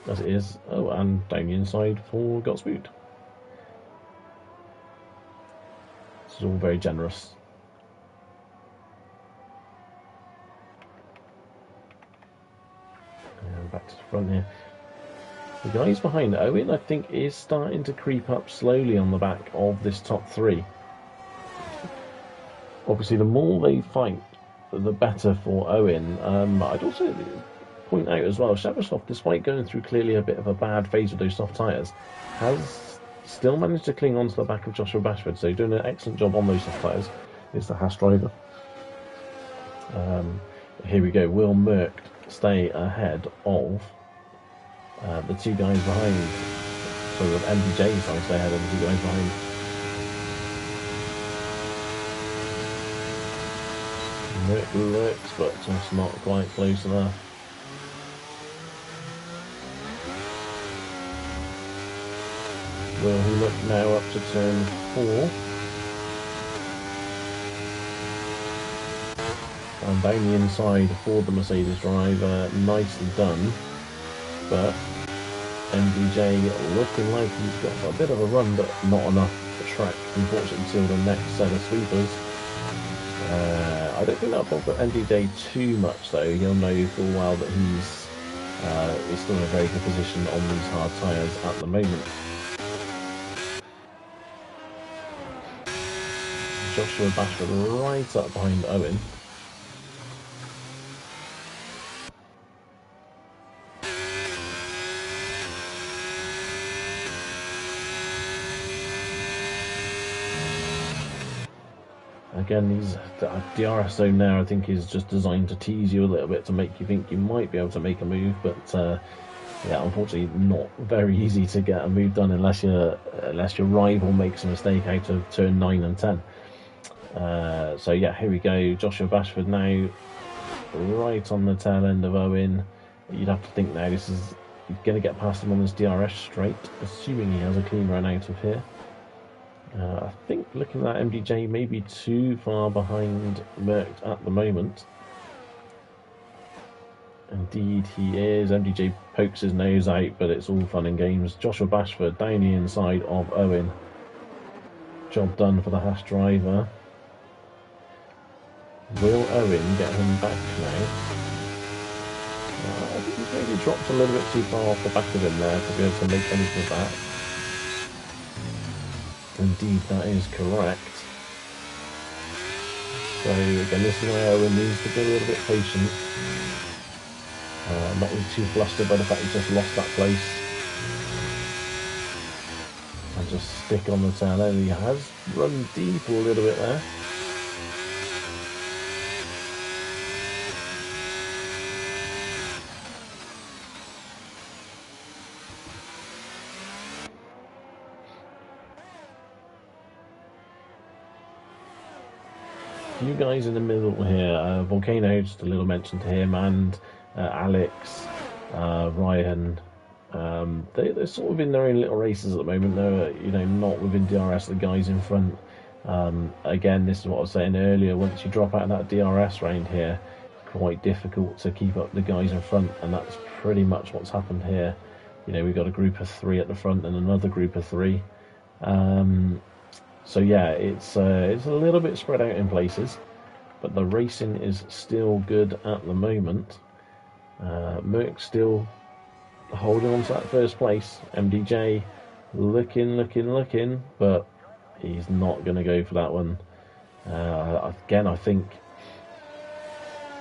A: as it is. Oh, and down the inside for Gottspoot. This is all very generous. And back to the front here. The guys behind Owen, I think, is starting to creep up slowly on the back of this top three. Obviously, the more they fight, the better for Owen. I'd also point out as well, Shabashov, despite going through clearly a bit of a bad phase with those soft tyres, has still managed to cling on to the back of Joshua Bashford, so doing an excellent job on those soft tyres is the Haas driver. Here we go, will Merckx stay ahead of the two guys behind? So with MDJ's side, stay ahead of the two guys behind. Merckx, but just not quite close enough. Will he look now up to turn 4? And down the inside for the Mercedes driver, nicely done. But MDJ looking like he's got a bit of a run, but not enough track, unfortunately, until the next set of sweepers. I don't think that'll bother MDJ too much, though. He'll know full well that he's still in a very good position on these hard tyres at the moment. Joshua Bashford right up behind Owen. Again, these DRS zone there, I think, is just designed to tease you a little bit, to make you think you might be able to make a move, but yeah, unfortunately not very easy to get a move done unless your rival makes a mistake out of turn 9 and 10. So yeah, here we go. Joshua Bashford now right on the tail end of Owen. You'd have to think now this is going to get past him on this DRS straight, assuming he has a clean run out of here. I think looking at that, MDJ may be too far behind Merc at the moment. Indeed he is. MDJ pokes his nose out, but it's all fun and games. Joshua Bashford down the inside of Owen. Job done for the Haas driver. Will Owen get him back now? I think he's maybe dropped a little bit too far off the back of him there to be able to make anything of that. Indeed, that is correct. So again, this is where Owen needs to be a little bit patient. Not be too flustered by the fact he just lost that place. And just stick on the tail end. He has run deep a little bit there. You guys in the middle here, Volcano, just a little mention to him, and Alex, Ryan, they're sort of in their own little races at the moment. They're, not within DRS, the guys in front. Again, this is what I was saying earlier, once you drop out of that DRS round here, it's quite difficult to keep up the guys in front, and that's pretty much what's happened here. We've got a group of 3 at the front and another group of 3. So yeah, it's a little bit spread out in places, but the racing is still good at the moment. Merc still holding on to that first place. MDJ looking, but he's not going to go for that one. Again, I think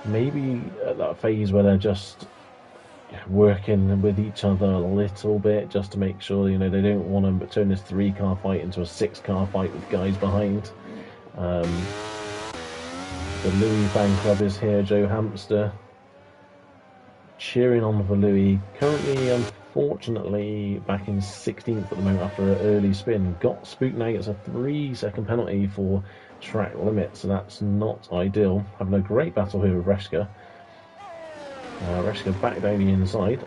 A: maybe at that phase where they're just working with each other a little bit, just to make sure they don't want to turn this 3-car fight into a 6-car fight with guys behind. The Louis fan club is here. Joe Hamster cheering on for Louis. Currently, unfortunately, back in 16th at the moment after an early spin. Got spooked now. It's a 3-second penalty for track limit, so that's not ideal. Having a great battle here with Reshka. Reshka back down the inside.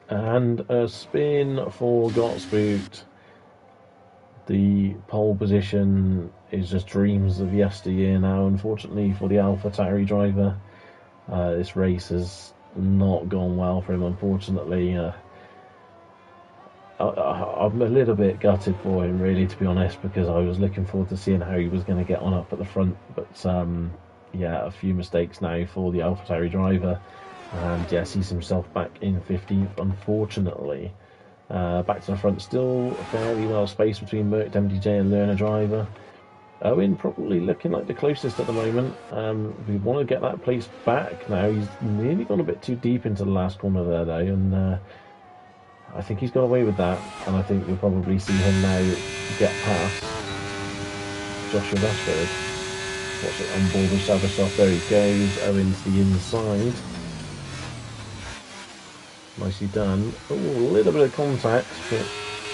A: And a spin for Got Spooked. The pole position is just dreams of yesteryear now, unfortunately, for the AlphaTauri driver. This race has not gone well for him, unfortunately. I'm a little bit gutted for him, really, to be honest, because I was looking forward to seeing how he was going to get on up at the front. But yeah, a few mistakes now for the AlphaTauri driver, and yeah, sees himself back in 15th, unfortunately. Back to the front, still fairly well spaced between Merc, MDJ and Lerner driver. Owen probably looking like the closest at the moment. We want to get that place back now. He's nearly gone a bit too deep into the last corner there, though, and I think he's got away with that, and I think you'll probably see him now get past Joshua Bashford. Watch it on board and establish off. There he goes. Owen's the inside. Nicely done. Oh, a little bit of contact, but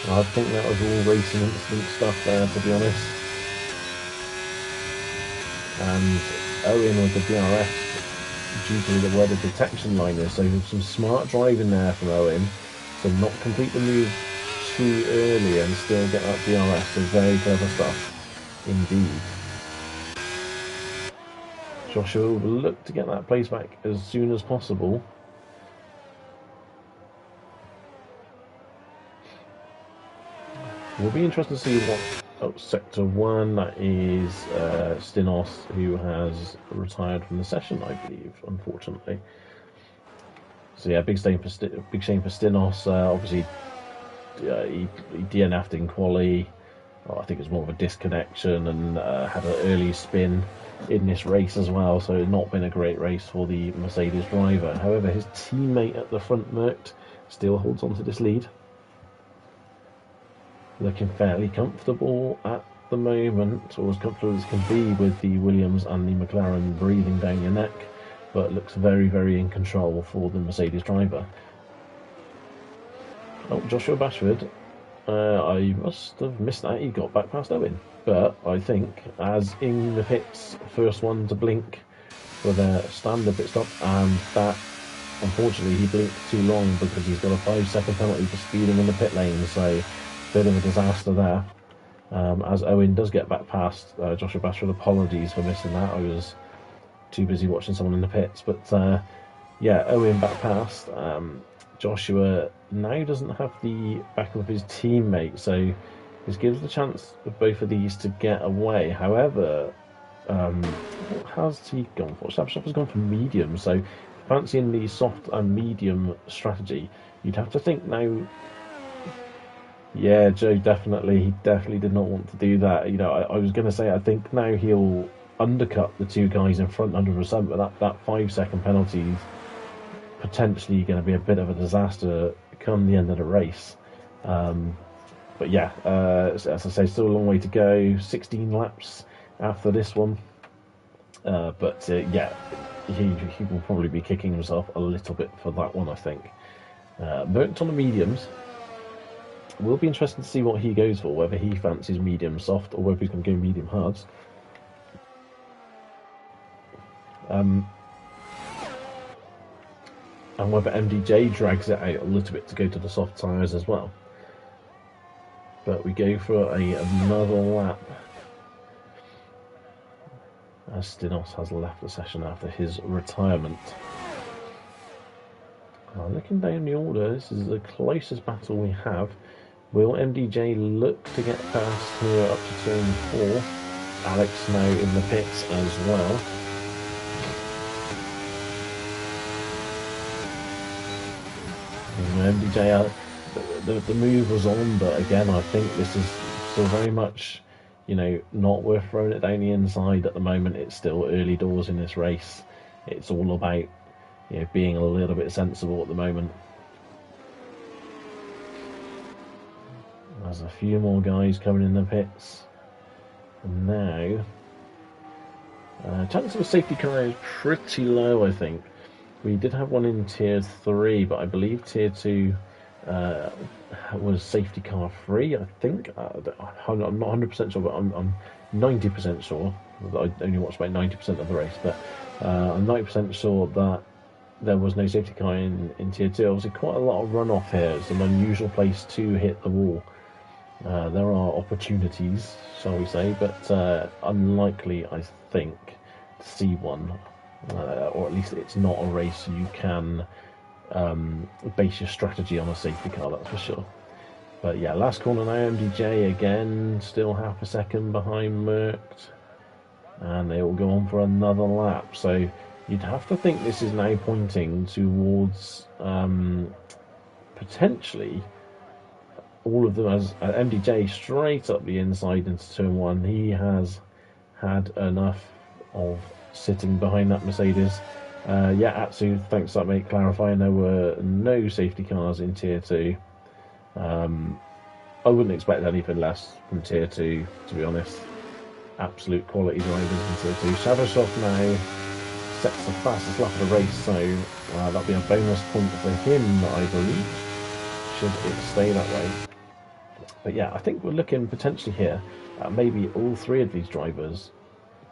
A: I think that was all racing incident stuff there, to be honest. And Owen with the DRS due to the where the detection line is. So some smart driving there from Owen to not complete the move too early and still get that DRS. So very clever stuff indeed. Joshua will look to get that place back as soon as possible. Will be interesting to see what Sector 1, that is Stinos, who has retired from the session, I believe, unfortunately. So yeah, big shame for Stinos. Obviously, he DNF'd in quali. I think it was more of a disconnection, and had an early spin in this race as well, so it's not been a great race for the Mercedes driver. However, his teammate at the front, Merc, still holds on to this lead. Looking fairly comfortable at the moment, or as comfortable as can be, with the Williams and the McLaren breathing down your neck, but looks very, very in control for the Mercedes driver. Oh, Joshua Bashford I must have missed that. He got back past Owen. But I think, as in the pits, first one to blink for their standard pit stop, and that, unfortunately, he blinked too long because he's got a 5-second penalty for speeding in the pit lane, so bit of a disaster there. As Owen does get back past Joshua Bashford, apologies for missing that. I was too busy watching someone in the pits, but yeah, Owen back past. Joshua now doesn't have the backup of his teammate, so this gives the chance of both of these to get away. However, what has he gone for? Shabshop has gone for medium, so fancying the soft and medium strategy, you'd have to think now. Yeah, Joe he definitely did not want to do that. You know, I was going to say, I think now he'll undercut the two guys in front 100%, but that 5-second penalty is potentially going to be a bit of a disaster come the end of the race. But yeah, as I say, still a long way to go. 16 laps after this one. But yeah, he will probably be kicking himself a little bit for that one, I think. Merckx on the mediums. Will be interesting to see what he goes for, whether he fancies medium soft or whether he's going to go medium hards. And whether MDJ drags it out a little bit to go to the soft tyres as well. But we go for another lap, as Stinos has left the session after his retirement. Looking down the order, this is the closest battle we have. Will MDJ look to get past here up to turn 4? Alex now in the pits as well. And MDJ, the move was on, but again, I think this is still very much, you know, not worth throwing it down the inside at the moment. It's still early doors in this race. It's all about, you know, being a little bit sensible at the moment. There's a few more guys coming in the pits. And now, chance of a safety car is pretty low, I think. We did have one in Tier 3, but I believe Tier 2 was safety car free, I think. I'm not 100% sure, but I'm 90% sure. I only watched about 90% of the race, but I'm 90% sure that there was no safety car in Tier 2. Obviously, quite a lot of runoff here. It's an unusual place to hit the wall. There are opportunities, shall we say, but unlikely, I think, to see one. Or at least it's not a race you can base your strategy on a safety car, that's for sure. But yeah, last corner now, MDJ again, still half a second behind Merckx. And they will go on for another lap. So you'd have to think this is now pointing towards potentially all of them as MDJ straight up the inside into turn 1. He has had enough of sitting behind that Mercedes. Yeah, Atsu, thanks for that, mate, clarifying there were no safety cars in Tier 2. I wouldn't expect anything less from Tier 2, to be honest. Absolute quality drivers in Tier 2. Shavashov now sets the fastest lap of the race, so that'll be a bonus point for him, I believe, should it stay that way. But yeah, I think we're looking potentially here at maybe all three of these drivers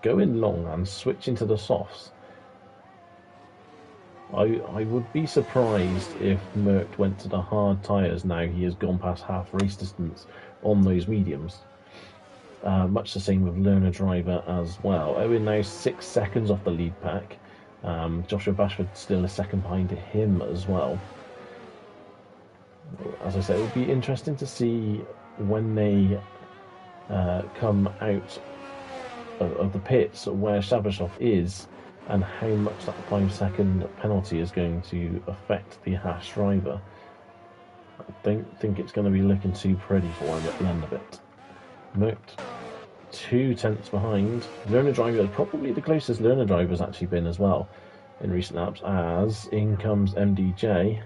A: going long and switching to the softs. I would be surprised if Merckx went to the hard tyres now he has gone past half race distance on those mediums. Much the same with Learner Driver as well. Owen now 6 seconds off the lead pack. Joshua Bashford still a second behind him as well. As I said, it would be interesting to see when they come out of the pits where Shabashov is and how much that 5-second penalty is going to affect the Haas driver. I don't think it's going to be looking too pretty for him at the end of it. Merckx 2 tenths behind. Learner Driver, probably the closest Learner Driver has actually been as well in recent laps, as in comes MDJ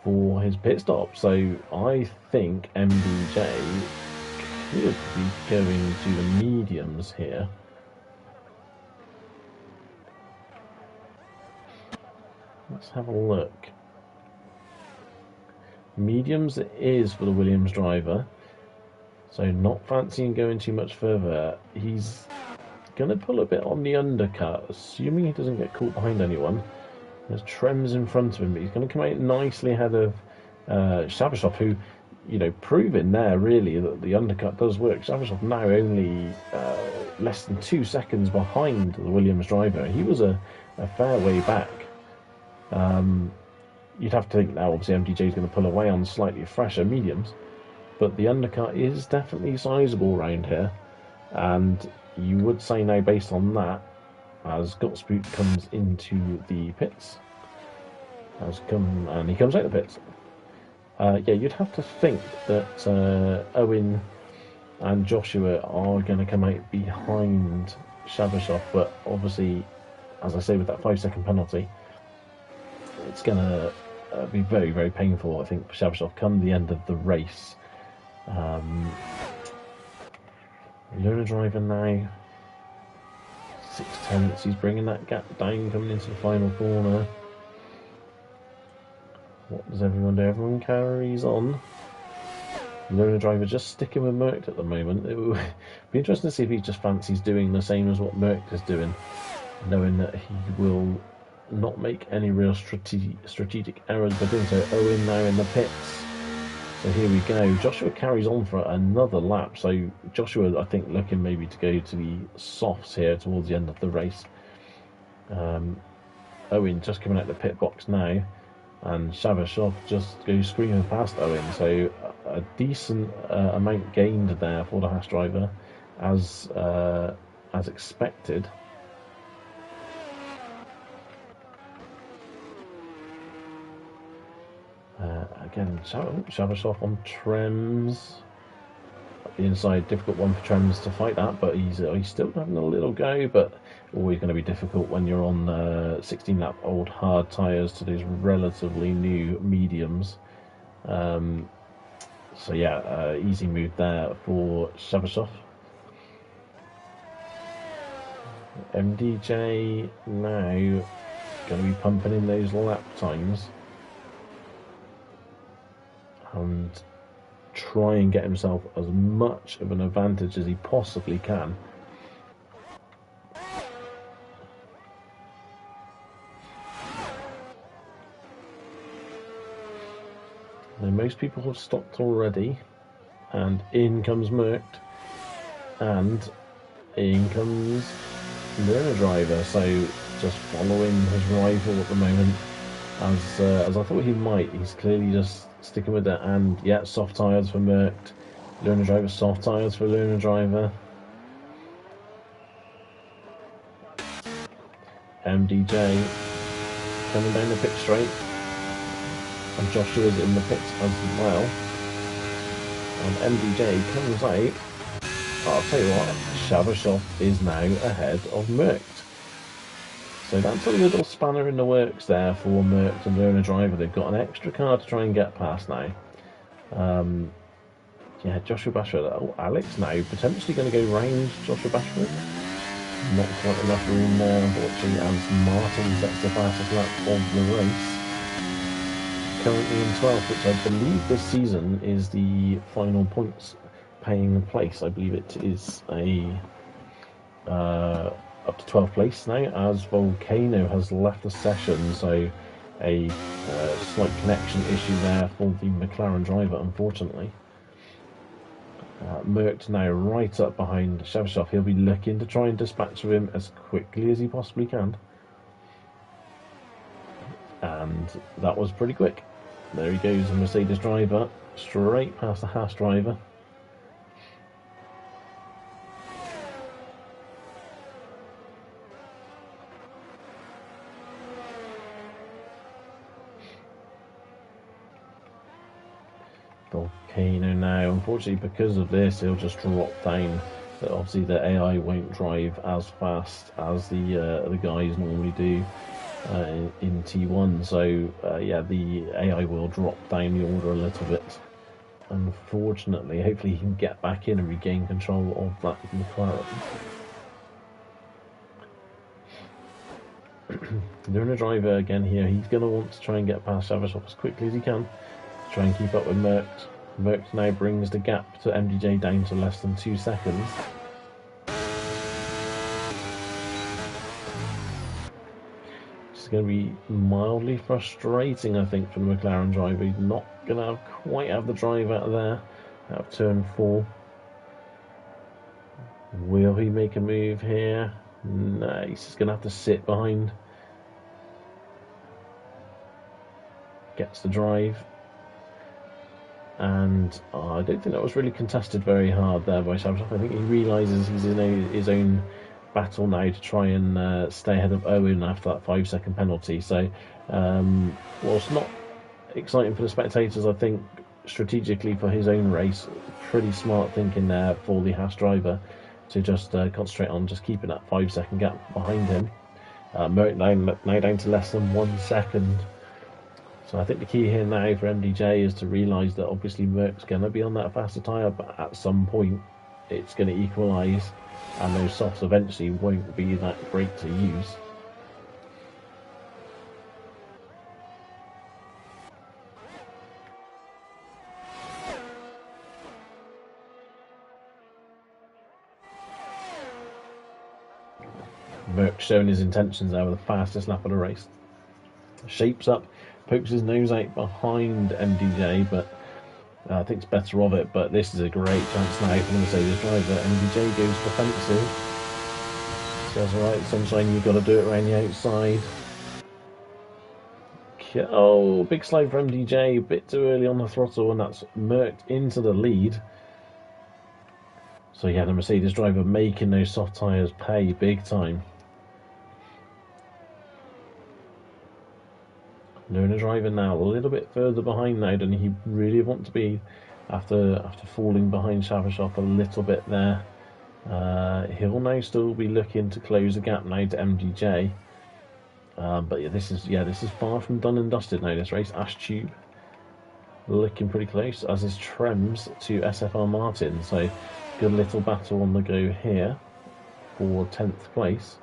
A: for his pit stop. So I think MDJ could be going to the mediums here. Let's have a look. Mediums it is for the Williams driver. So not fancying going too much further. He's going to pull a bit on the undercut, assuming he doesn't get caught behind anyone. There's Trems in front of him, but he's going to come out nicely ahead of Shavashov, who, you know, proving there really that the undercut does work. Shavashov now only less than 2 seconds behind the Williams driver. He was a fair way back. You'd have to think now, obviously, MDJ is going to pull away on slightly fresher mediums, but the undercut is definitely sizable around here, and you would say now, based on that, as Gotspoot comes into the pits, and he comes out the pits. Yeah, you'd have to think that Owen and Joshua are going to come out behind Shavashov, but obviously, as I say, with that 5-second penalty, it's going to be very, very painful, I think, for Shavashov come the end of the race. Lunar driver now, 6/10. He's bringing that gap down, coming into the final corner. What does everyone do? Everyone carries on. Lunar driver just sticking with Merck at the moment. It would be interesting to see if he just fancies doing the same as what Merck is doing, knowing that he will not make any real strategic errors by doing so. Owen now in the pits. So here we go. Joshua carries on for another lap. So Joshua, I think, looking maybe to go to the softs here towards the end of the race. Owen just coming out the pit box now, and Shavashov just goes screaming past Owen. So a decent amount gained there for the Haas driver, as expected. Again, Shavashov on Trems. The inside, difficult one for Trems to fight that, but he's still having a little go, but always going to be difficult when you're on 16-lap old hard tyres to these relatively new mediums. So yeah, easy move there for Shavashov. MDJ now going to be pumping in those lap times and try and get himself as much of an advantage as he possibly can. Now, most people have stopped already, and in comes Merck, and in comes Learner Driver, so just following his rival at the moment, as I thought he might. He's clearly just sticking with it, and yeah, soft tyres for Merck. Learner Driver, soft tyres for Learner Driver. MDJ coming down the pit straight, and Joshua's in the pits as well. And MDJ comes out. I'll tell you what, Shavashov is now ahead of Merck. So that's a little spanner in the works there for Merck and Learner Driver. They've got an extra car to try and get past now. Yeah, Joshua Bashford. Oh, Alex now potentially going to go round Joshua Bashford. Not quite enough room there, unfortunately, as Martin sets the fastest lap of the race. Currently in 12th, which I believe this season is the final points paying place. I believe it is a up to 12th place now, as Volcano has left the session, so a slight connection issue there for the McLaren driver, unfortunately. Merck now right up behind Shavashov. He'll be looking to try and dispatch of him as quickly as he possibly can. And that was pretty quick. There he goes, the Mercedes driver, straight past the Haas driver. Volcano now, unfortunately, because of this, he'll just drop down. But obviously, the AI won't drive as fast as the guys normally do in T1. So yeah, the AI will drop down the order a little bit. Unfortunately, hopefully, he can get back in and regain control of that McLaren. Learner Driver again here. He's going to want to try and get past Shavashov as quickly as he can. try and keep up with Merck. Merck now brings the gap to MDJ down to less than 2 seconds. It's going to be mildly frustrating, I think, for the McLaren driver. He's not going to quite have the drive out of there, out of turn 4. Will he make a move here? No, he's just going to have to sit behind. Gets the drive. And I don't think that was really contested very hard there by Shabsov. I think he realises he's in his own battle now to try and stay ahead of Owen after that 5-second penalty. So, whilst not exciting for the spectators, I think strategically for his own race, pretty smart thinking there for the Haas driver to just concentrate on just keeping that 5-second gap behind him. Merck now down to less than 1 second. So I think the key here now for MDJ is to realise that obviously Merck's going to be on that faster tyre, but at some point it's going to equalise, and those softs eventually won't be that great to use. Merck showing his intentions there with the fastest lap of the race. Shapes up, pokes his nose out behind MDJ, but I think it's better of it. But this is a great chance now for the Mercedes driver. MDJ goes defensive. Says, alright, Sunshine, you've got to do it around the outside. Oh, big slide for MDJ, a bit too early on the throttle, and that's Mercked into the lead. So yeah, the Mercedes driver making those soft tyres pay big time. Luna driver now a little bit further behind now than he really want to be after falling behind Shavashov a little bit there. He'll now still be looking to close the gap now to MDJ. But yeah, this is far from done and dusted now. This race, Ash Tube looking pretty close, as is Trems to SFR Martin. So good little battle on the go here for 10th place.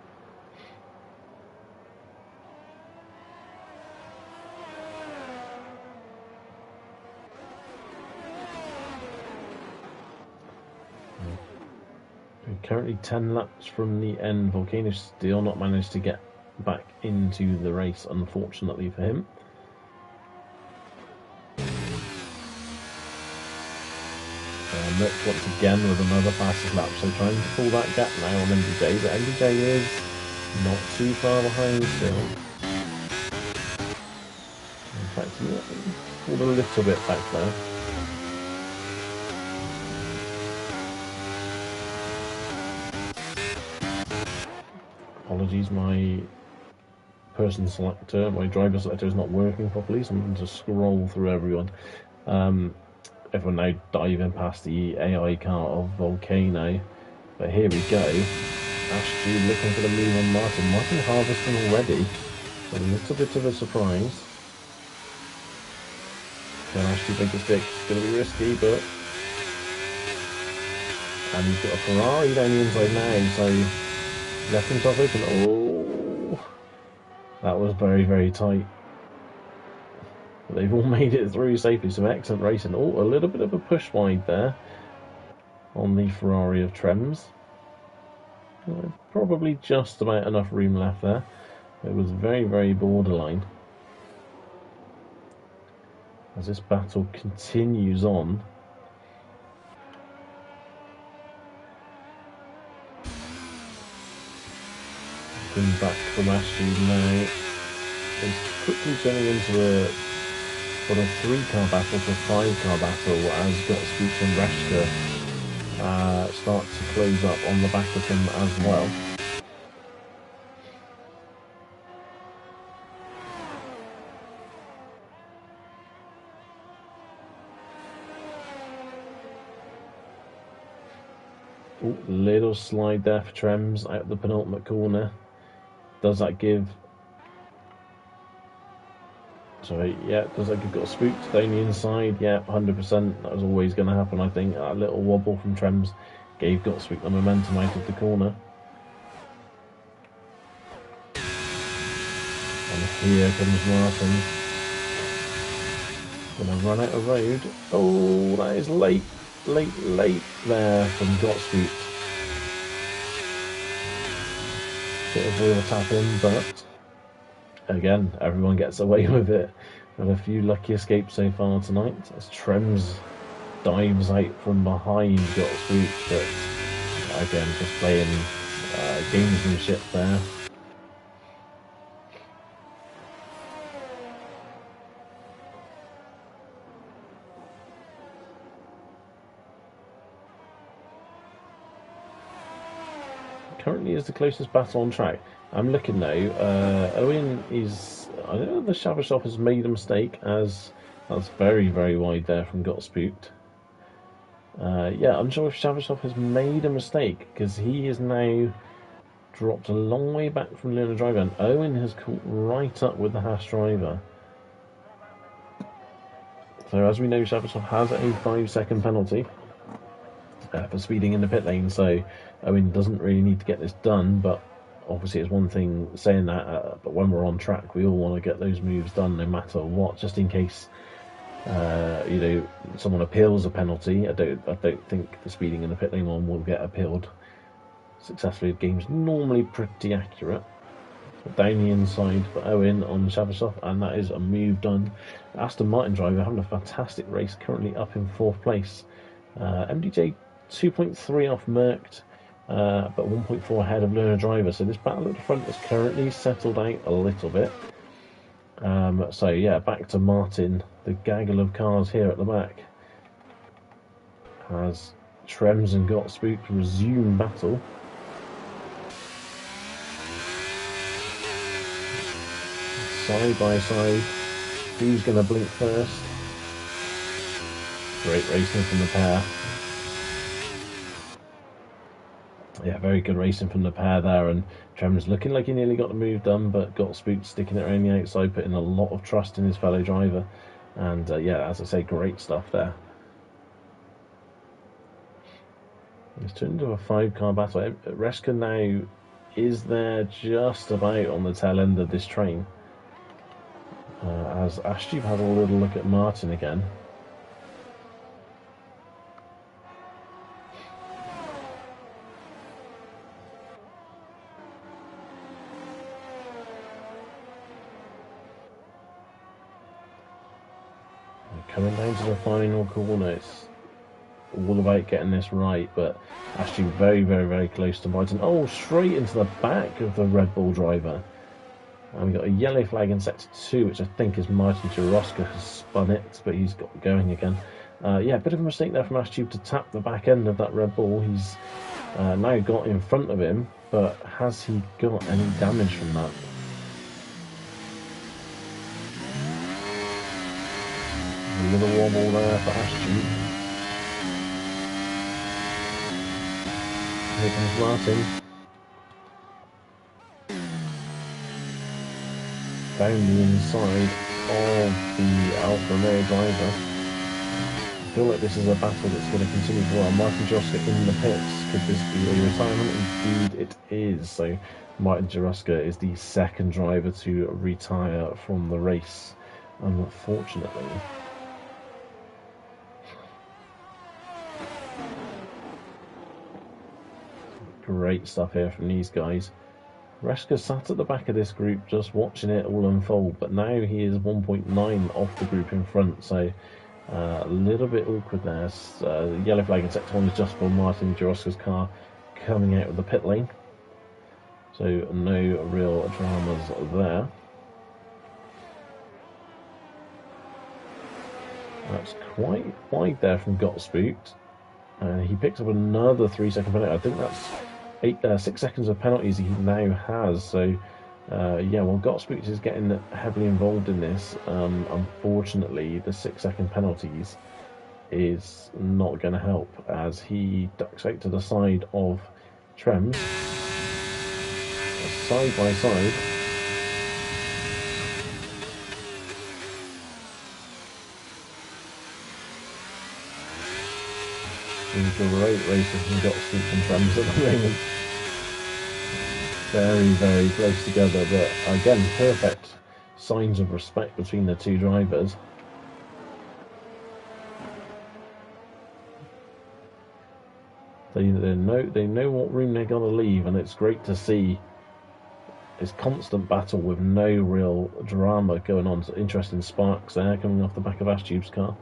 A: Currently 10 laps from the end. Volcano still not managed to get back into the race, unfortunately for him. Merck once again with another fastest lap, so trying to pull that gap now on MDJ, but MDJ is not too far behind still. In fact, he pulled a little bit back there. Apologies, my person selector, my driver selector is not working properly, so I'm going to scroll through everyone. Everyone now diving past the AI car of Volcano, but here we go. Ashton looking for the move on Martin. Martin harvesting already, a little bit of a surprise. Can Ashton take a stick? It's going to be risky, but... And he's got a Ferrari down the inside now, so... Left himself open. Oh, that was very, very tight. But they've all made it through safely. Some excellent racing. Oh, a little bit of a push wide there on the Ferrari of Trems. Probably just about enough room left there. It was very, very borderline. As this battle continues on. Back from Ashton now. It's quickly turning into a 3-car battle to a 5-car battle as Gottschalk and Rashka start to close up on the back of him as well. Ooh, little slide there for Trems out the penultimate corner. Does that give... Sorry, yeah, does that give got spooked down the inside? Yeah, 100%. That was always going to happen, I think. A little wobble from Trems gave Gottschalk the momentum out of the corner. And here comes Martin. Gonna run out of road. Oh, that is late there from Gotspeed. Bit of wheel tapping, but again, everyone gets away with it. Got a few lucky escapes so far tonight as Trems dives out from behind Gotspeed, but again, just playing gamesmanship there. Currently is the closest battle on track. I'm looking now. Owen is. I don't know if the Shavashov has made a mistake, as that's very, very wide there from Got Spooked. Yeah, I'm sure if Shavashov has made a mistake because he is now dropped a long way back from Lunar Driver, and Owen has caught right up with the Haas driver. So as we know, Shavashov has a 5-second penalty for speeding in the pit lane, so Owen doesn't really need to get this done, but obviously it's one thing saying that, but when we're on track we all want to get those moves done no matter what, just in case you know, someone appeals a penalty. I don't think the speeding in the pit lane one will get appealed successfully. The game's normally pretty accurate. Down the inside for Owen on Shavashov, and that is a move done. Aston Martin driver having a fantastic race, currently up in 4th place. MDJ 2.3 off Mercked, but 1.4 ahead of Lunar Driver. So this battle at the front is currently settled out a little bit. So yeah, back to Martin, the gaggle of cars here at the back, as Trems and Got Spooked resume battle. Side by side, who's going to blink first? Great racing from the pair. Yeah, very good racing from the pair there, and Trems looking like he nearly got the move done, but Got Spooked sticking it around the outside, putting a lot of trust in his fellow driver. And yeah, as I say, great stuff there. It's turned into a 5-car battle. Reska now is there just about on the tail end of this train. As Ashtube has a little look at Martin again. Coming down to the final corner, it's all about getting this right, but actually very, very, very close to Martin. Oh, straight into the back of the Red Bull driver. And we've got a yellow flag in sector 2, which I think is Martin Jaroska has spun it, but he's got going again. Yeah, a bit of a mistake there from Ashtube to tap the back end of that Red Bull. He's now got in front of him, but has he got any damage from that? A little wobble there for Ashtube. Here comes Martin. Down the inside of the Alfa Romeo driver. I feel like this is a battle that's going to continue for a while. Martin Jaroska in the pits. Could this be a retirement? Indeed it is. So Martin Jaroska is the second driver to retire from the race, unfortunately. Great stuff here from these guys. Reska sat at the back of this group just watching it all unfold, but now he is 1.9 off the group in front, so a little bit awkward there. The yellow flag in sector 1 is just for Martin Jaroska's car coming out of the pit lane, so no real dramas there. That's quite wide there from Got Spooked. He picks up another 3-second penalty. I think that's 6 seconds of penalties he now has. So yeah, well, Got Spooked is getting heavily involved in this. Unfortunately, the 6-second penalties is not going to help as he ducks out to the side of Trems, side by side. Great racing from Got Spooked and Trems at the moment. Very, very close together, but again, perfect signs of respect between the two drivers. They know what room they're gonna leave, and it's great to see this constant battle with no real drama going on. So interesting sparks there coming off the back of Ashtube's car.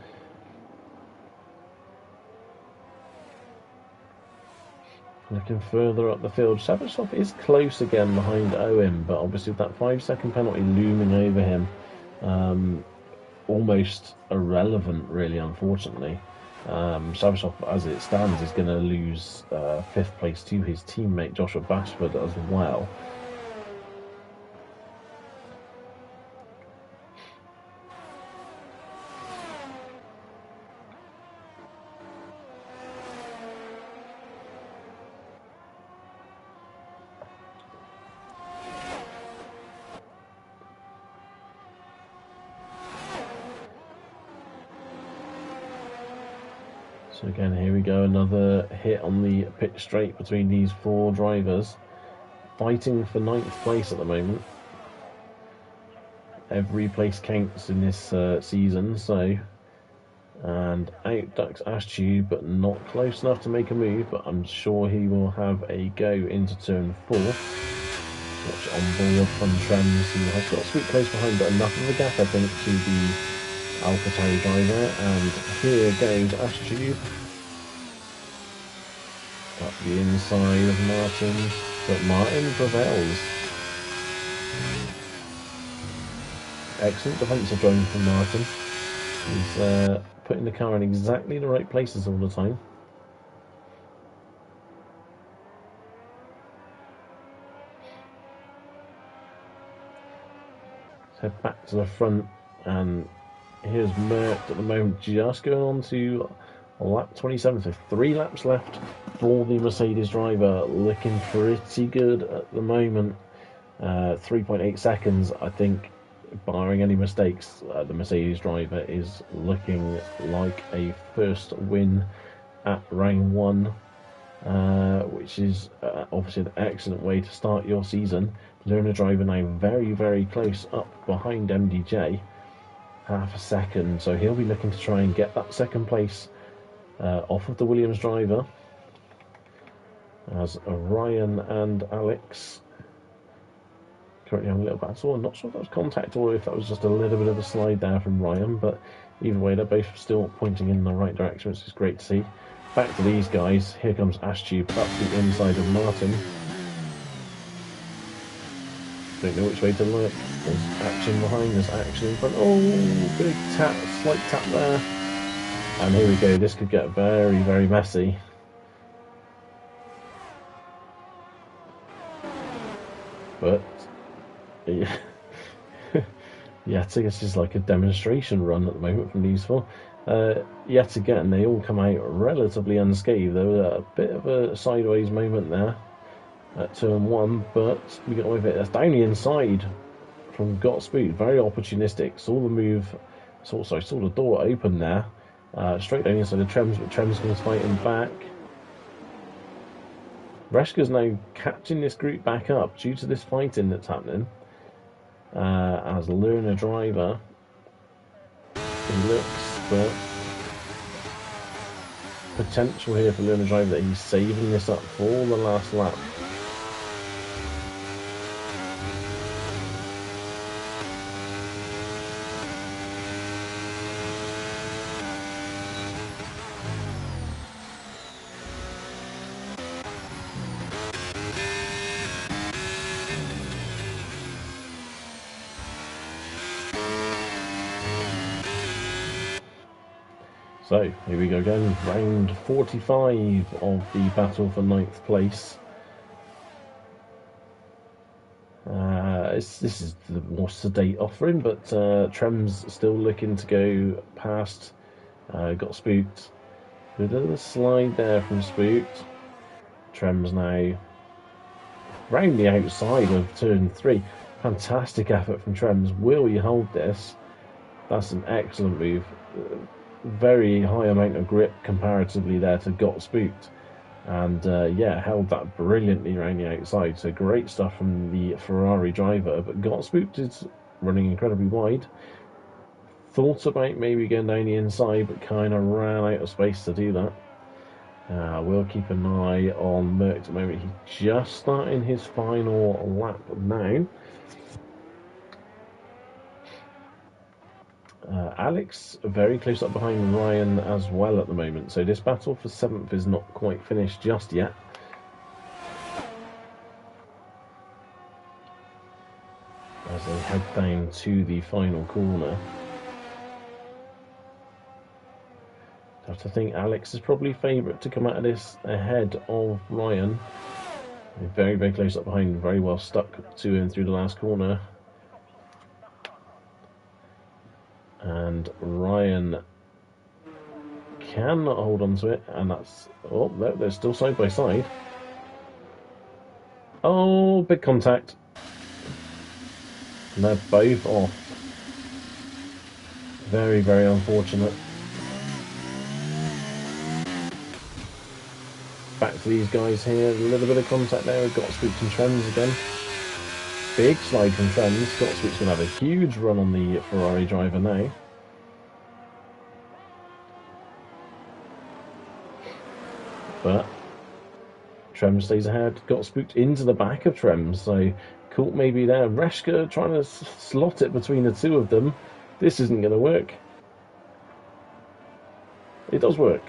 A: Looking further up the field, Sabatov is close again behind Owen, but obviously with that 5-second penalty looming over him, almost irrelevant really, unfortunately. Sabatov, as it stands, is going to lose 5th place to his teammate Joshua Bashford as well. So again, here we go, another hit on the pit straight between these 4 drivers, fighting for 9th place at the moment. Every place counts in this season, so, and out ducks Ashtube, but not close enough to make a move, but I'm sure he will have a go into turn 4. Watch on board from Trems, who has got a sweet close behind, but enough of a gap, I think, to the AlphaTauri driver, and here goes Ashtube up the inside of Martin, but Martin prevails. Excellent defensive driving from Martin. He's putting the car in exactly the right places all the time. Let's head back to the front, and here's Merck at the moment, just going on to lap 27, so 3 laps left for the Mercedes driver, looking pretty good at the moment. 3.8 seconds, I think, barring any mistakes, the Mercedes driver is looking like a first win at round 1, which is obviously an excellent way to start your season. Lerner driver now very, very close up behind MDJ. Half a second, so he'll be looking to try and get that 2nd place off of the Williams driver, as Ryan and Alex currently having a little battle. I'm not sure if that was contact or if that was just a little bit of a slide there from Ryan, but either way they're both still pointing in the right direction, which is great to see. Back to these guys, here comes Ashtube up the inside of Martin. Don't know which way to look. There's action behind, there's action in front. Oh, big tap, slight tap there. And here we go, this could get very, very messy. But, yeah, this is like a demonstration run at the moment from these 4. Yet again, they all come out relatively unscathed. There was a bit of a sideways moment there at turn 1, but we got away with it. That's down the inside from Gotsboot, very opportunistic. Saw the move, saw the door open there, straight down the inside of Trems, but Trems going to fight him back. Reshka's now catching this group back up due to this fighting that's happening. As Lerner driver, he looks, but potential here for Lerner driver that he's saving this up for the last lap. So, here we go again, round 45 of the battle for 9th place. This is the more sedate offering, but Trem's still looking to go past. Got Spooked. A little slide there from Spooked. Trem's now round the outside of turn 3. Fantastic effort from Trems. Will he hold this? That's an excellent move. Very high amount of grip comparatively there to Got Spooked, and yeah, held that brilliantly around the outside. So great stuff from the Ferrari driver, but Got Spooked is running incredibly wide. Thought about maybe going down the inside, but kind of ran out of space to do that. We'll keep an eye on Merck at the moment. He's just starting his final lap now. Alex very close up behind Ryan as well at the moment, so this battle for 7th is not quite finished just yet. As they head down to the final corner. I have to think Alex is probably favourite to come out of this ahead of Ryan. They're very, very close up behind, very well stuck to him through the last corner. And Ryan cannot hold on to it, and that's... Oh, they're still side by side. Oh, big contact. And they're both off. Very, very unfortunate. Back to these guys here. A little bit of contact there. We've got Spooked and Trends again. Big slide from Trends. Scott Spook's going to have a huge run on the Ferrari driver now. But Trems stays ahead. Got Spooked into the back of Trems, so caught maybe there. Reshka trying to slot it between the two of them. This isn't going to work. It does work.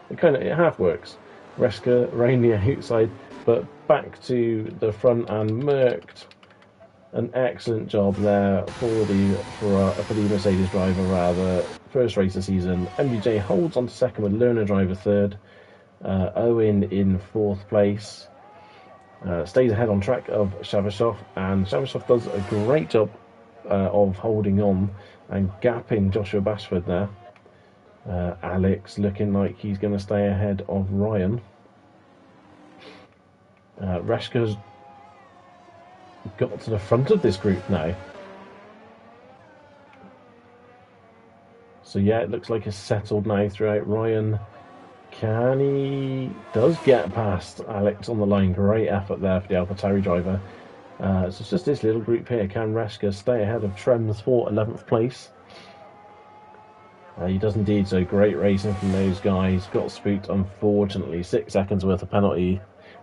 A: It half works. Reshka round the outside, but back to the front and Mercked. An excellent job there for the Mercedes driver, rather. First race of the season. MDJ holds on to second with Lerner driver third. Owen in fourth place. Stays ahead on track of Shavashov, and Shavashov does a great job of holding on and gapping Joshua Bashford there. Alex looking like he's going to stay ahead of Ryan. Reshka's got to the front of this group now. So yeah, it looks like it's settled now throughout. Ryan, does get past Alex on the line. Great effort there for the AlphaTauri driver. So it's just this little group here. Can Reshka stay ahead of Trems for 11th place? He does indeed, so great racing from those guys. Got Spooked, unfortunately. 6 seconds worth of penalty.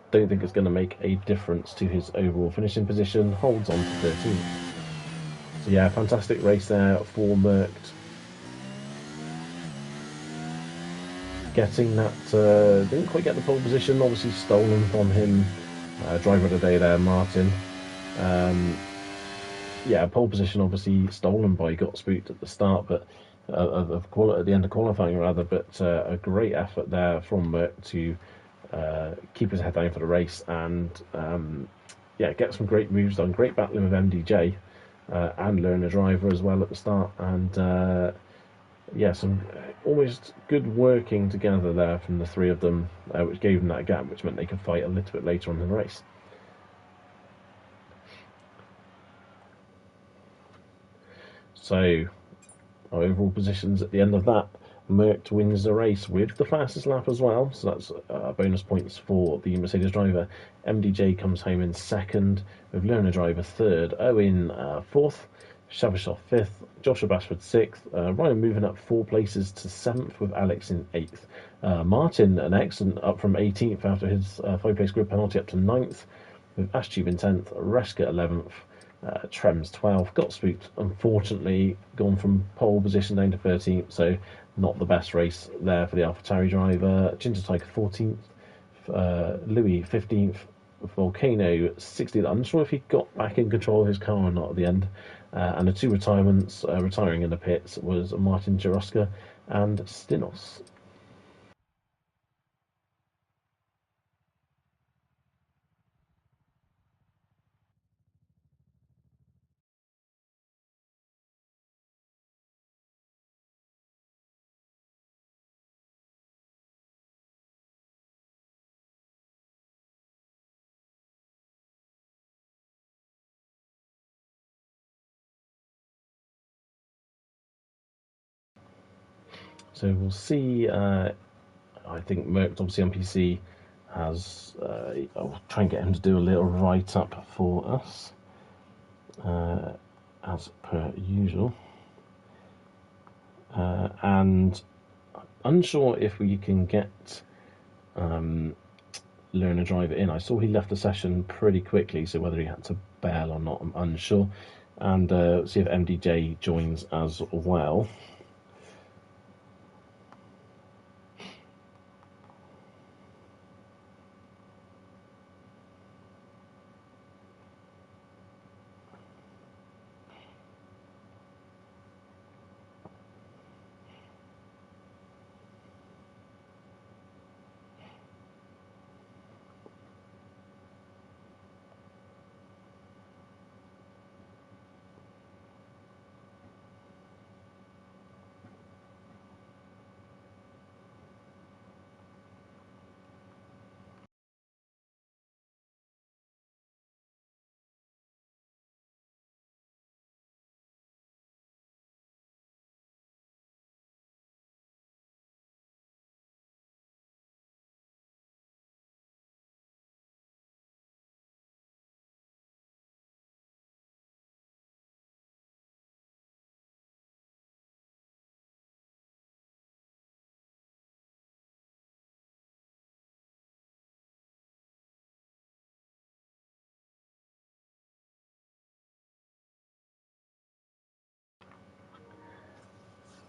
A: Don't think it's going to make a difference to his overall finishing position. Holds on to 13th. So yeah, fantastic race there for Mercked. Getting that, didn't quite get the pole position, obviously stolen from him. Driver of the day there, Martin. Yeah, pole position obviously stolen by Got Spooked at the start, but at the end of qualifying rather. But a great effort there from Merck to keep his head down for the race, and yeah, get some great moves done. Great battling with MDJ and Lerner driver as well at the start, and yeah, some almost good working together there from the three of them, which gave them that gap, which meant they could fight a little bit later on in the race. So, our overall positions at the end of that, Merckx wins the race with the fastest lap as well, so that's bonus points for the Mercedes driver. MDJ comes home in second, with Lerner driver third, Owen fourth, Shavashov fifth, Joshua Bashford sixth, Ryan moving up 4 places to 7th with Alex in 8th. Martin, an excellent, up from 18th after his 5-place grid penalty, up to 9th, with Ashtube in 10th, Reshka 11th, Trems 12th. Got Spooked, unfortunately, gone from pole position down to 13th, so not the best race there for the AlphaTauri driver. Ginger Tiger 14th, Louis 15th, Volcano 60th. I'm not sure if he got back in control of his car or not at the end. And the 2 retirements, retiring in the pits, was Martin Jaroska and Stinos. So we'll see. I think Merckx, obviously on PC, has. I'll try and get him to do a little write up for us, as per usual. And unsure if we can get learner driver in. I saw he left the session pretty quickly, so whether he had to bail or not, I'm unsure. And see if MDJ joins as well.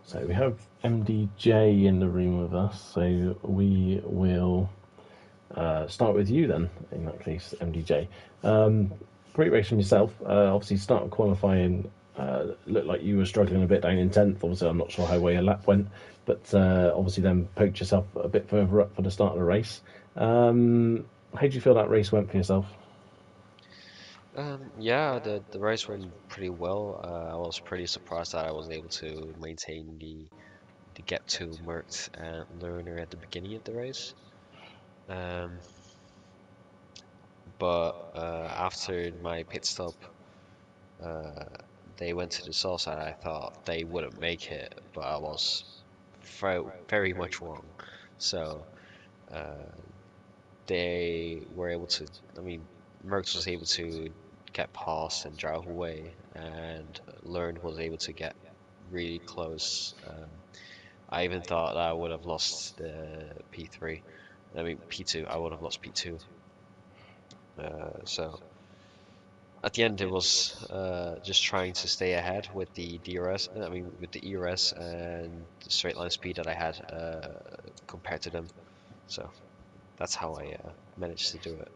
A: So we have MDJ in the room with us, so we will start with you then, in that case, MDJ. Great race from yourself. Obviously, start qualifying, looked like you were struggling a bit down in 10th. Obviously, I'm not sure how well your lap went, but obviously then poked yourself a bit further up for the start of the race. How do you feel that race went for yourself?
B: Yeah, the race went pretty well. I was pretty surprised that I was able to maintain the gap to Merckx and Lerner at the beginning of the race. Um, but after my pit stop, uh, they went to the soft side. I thought they wouldn't make it, but I was very much wrong. So uh, they were able to. I mean, Merckx was able to get past and drive away, and Learn was able to get really close. I even thought that I would have lost the P3. I mean P2. I would have lost P2. So at the end, it was just trying to stay ahead with the DRS. I mean with the ERS and the straight line speed that I had compared to them. So that's how I managed to do it.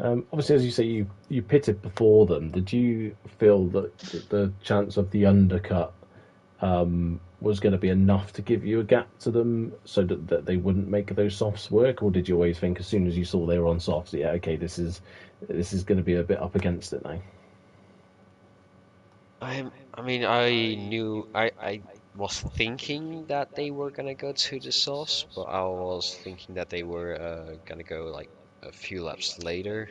A: Obviously, as you say, you pitted before them. Did you feel that the chance of the undercut was going to be enough to give you a gap to them so that they wouldn't make those softs work, or did you always think as soon as you saw they were on softs, yeah, okay, this is going to be a bit up against it now?
B: I mean, I knew I was thinking that they were gonna go to the sauce, but I was thinking that they were gonna go like a few laps later.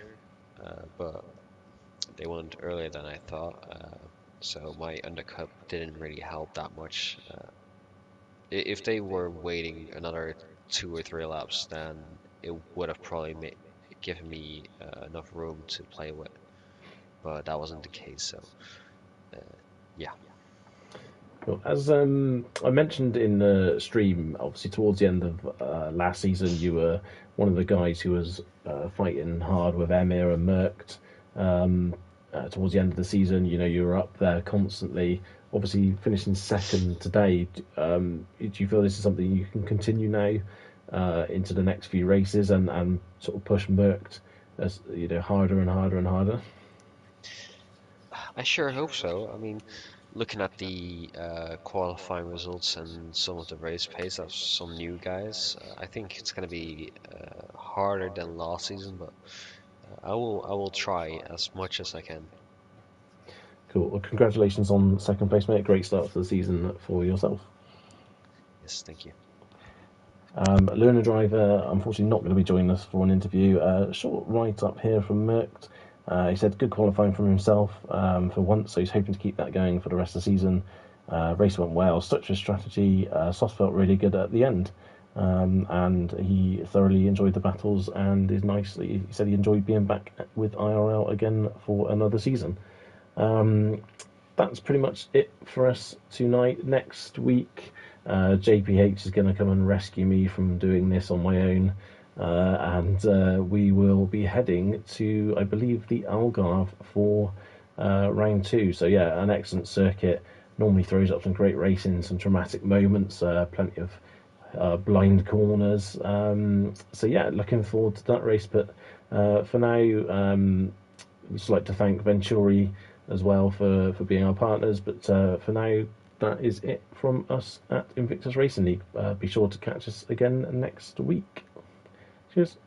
B: But they went earlier than I thought. So my undercut didn't really help that much. If they were waiting another 2 or 3 laps, then it would have probably given me enough room to play with. But that wasn't the case. So uh, yeah.
A: Well, as I mentioned in the stream, obviously towards the end of last season, you were one of the guys who was fighting hard with Emir and Merckx. Towards the end of the season, you were up there constantly. Obviously, finishing second today. Do you feel this is something you can continue now into the next few races and sort of push Merckx as harder and harder and harder?
B: I sure hope so. I mean, looking at the qualifying results and some of the race pace of some new guys, I think it's going to be harder than last season, but I will try as much as I can.
A: Cool. Well, congratulations on second place, mate. Great start to the season for yourself.
B: Yes, thank you.
A: Learner Driver, unfortunately, not going to be joining us for an interview. Short write up here from Merckx. He said good qualifying from himself for once, so he's hoping to keep that going for the rest of the season. Race went well, such a strategy. Soft felt really good at the end, and he thoroughly enjoyed the battles. And is nicely, he said he enjoyed being back with IRL again for another season. Um, that's pretty much it for us tonight. Next week, JPH is going to come and rescue me from doing this on my own, and we will be heading to, I believe, the Algarve for round 2. So yeah, an excellent circuit. Normally throws up some great racing, some dramatic moments, plenty of blind corners. So yeah, looking forward to that race. But for now, I'd just like to thank Venturi as well for being our partners. But for now, that is it from us at Invictus Racing League. Be sure to catch us again next week. Cheers.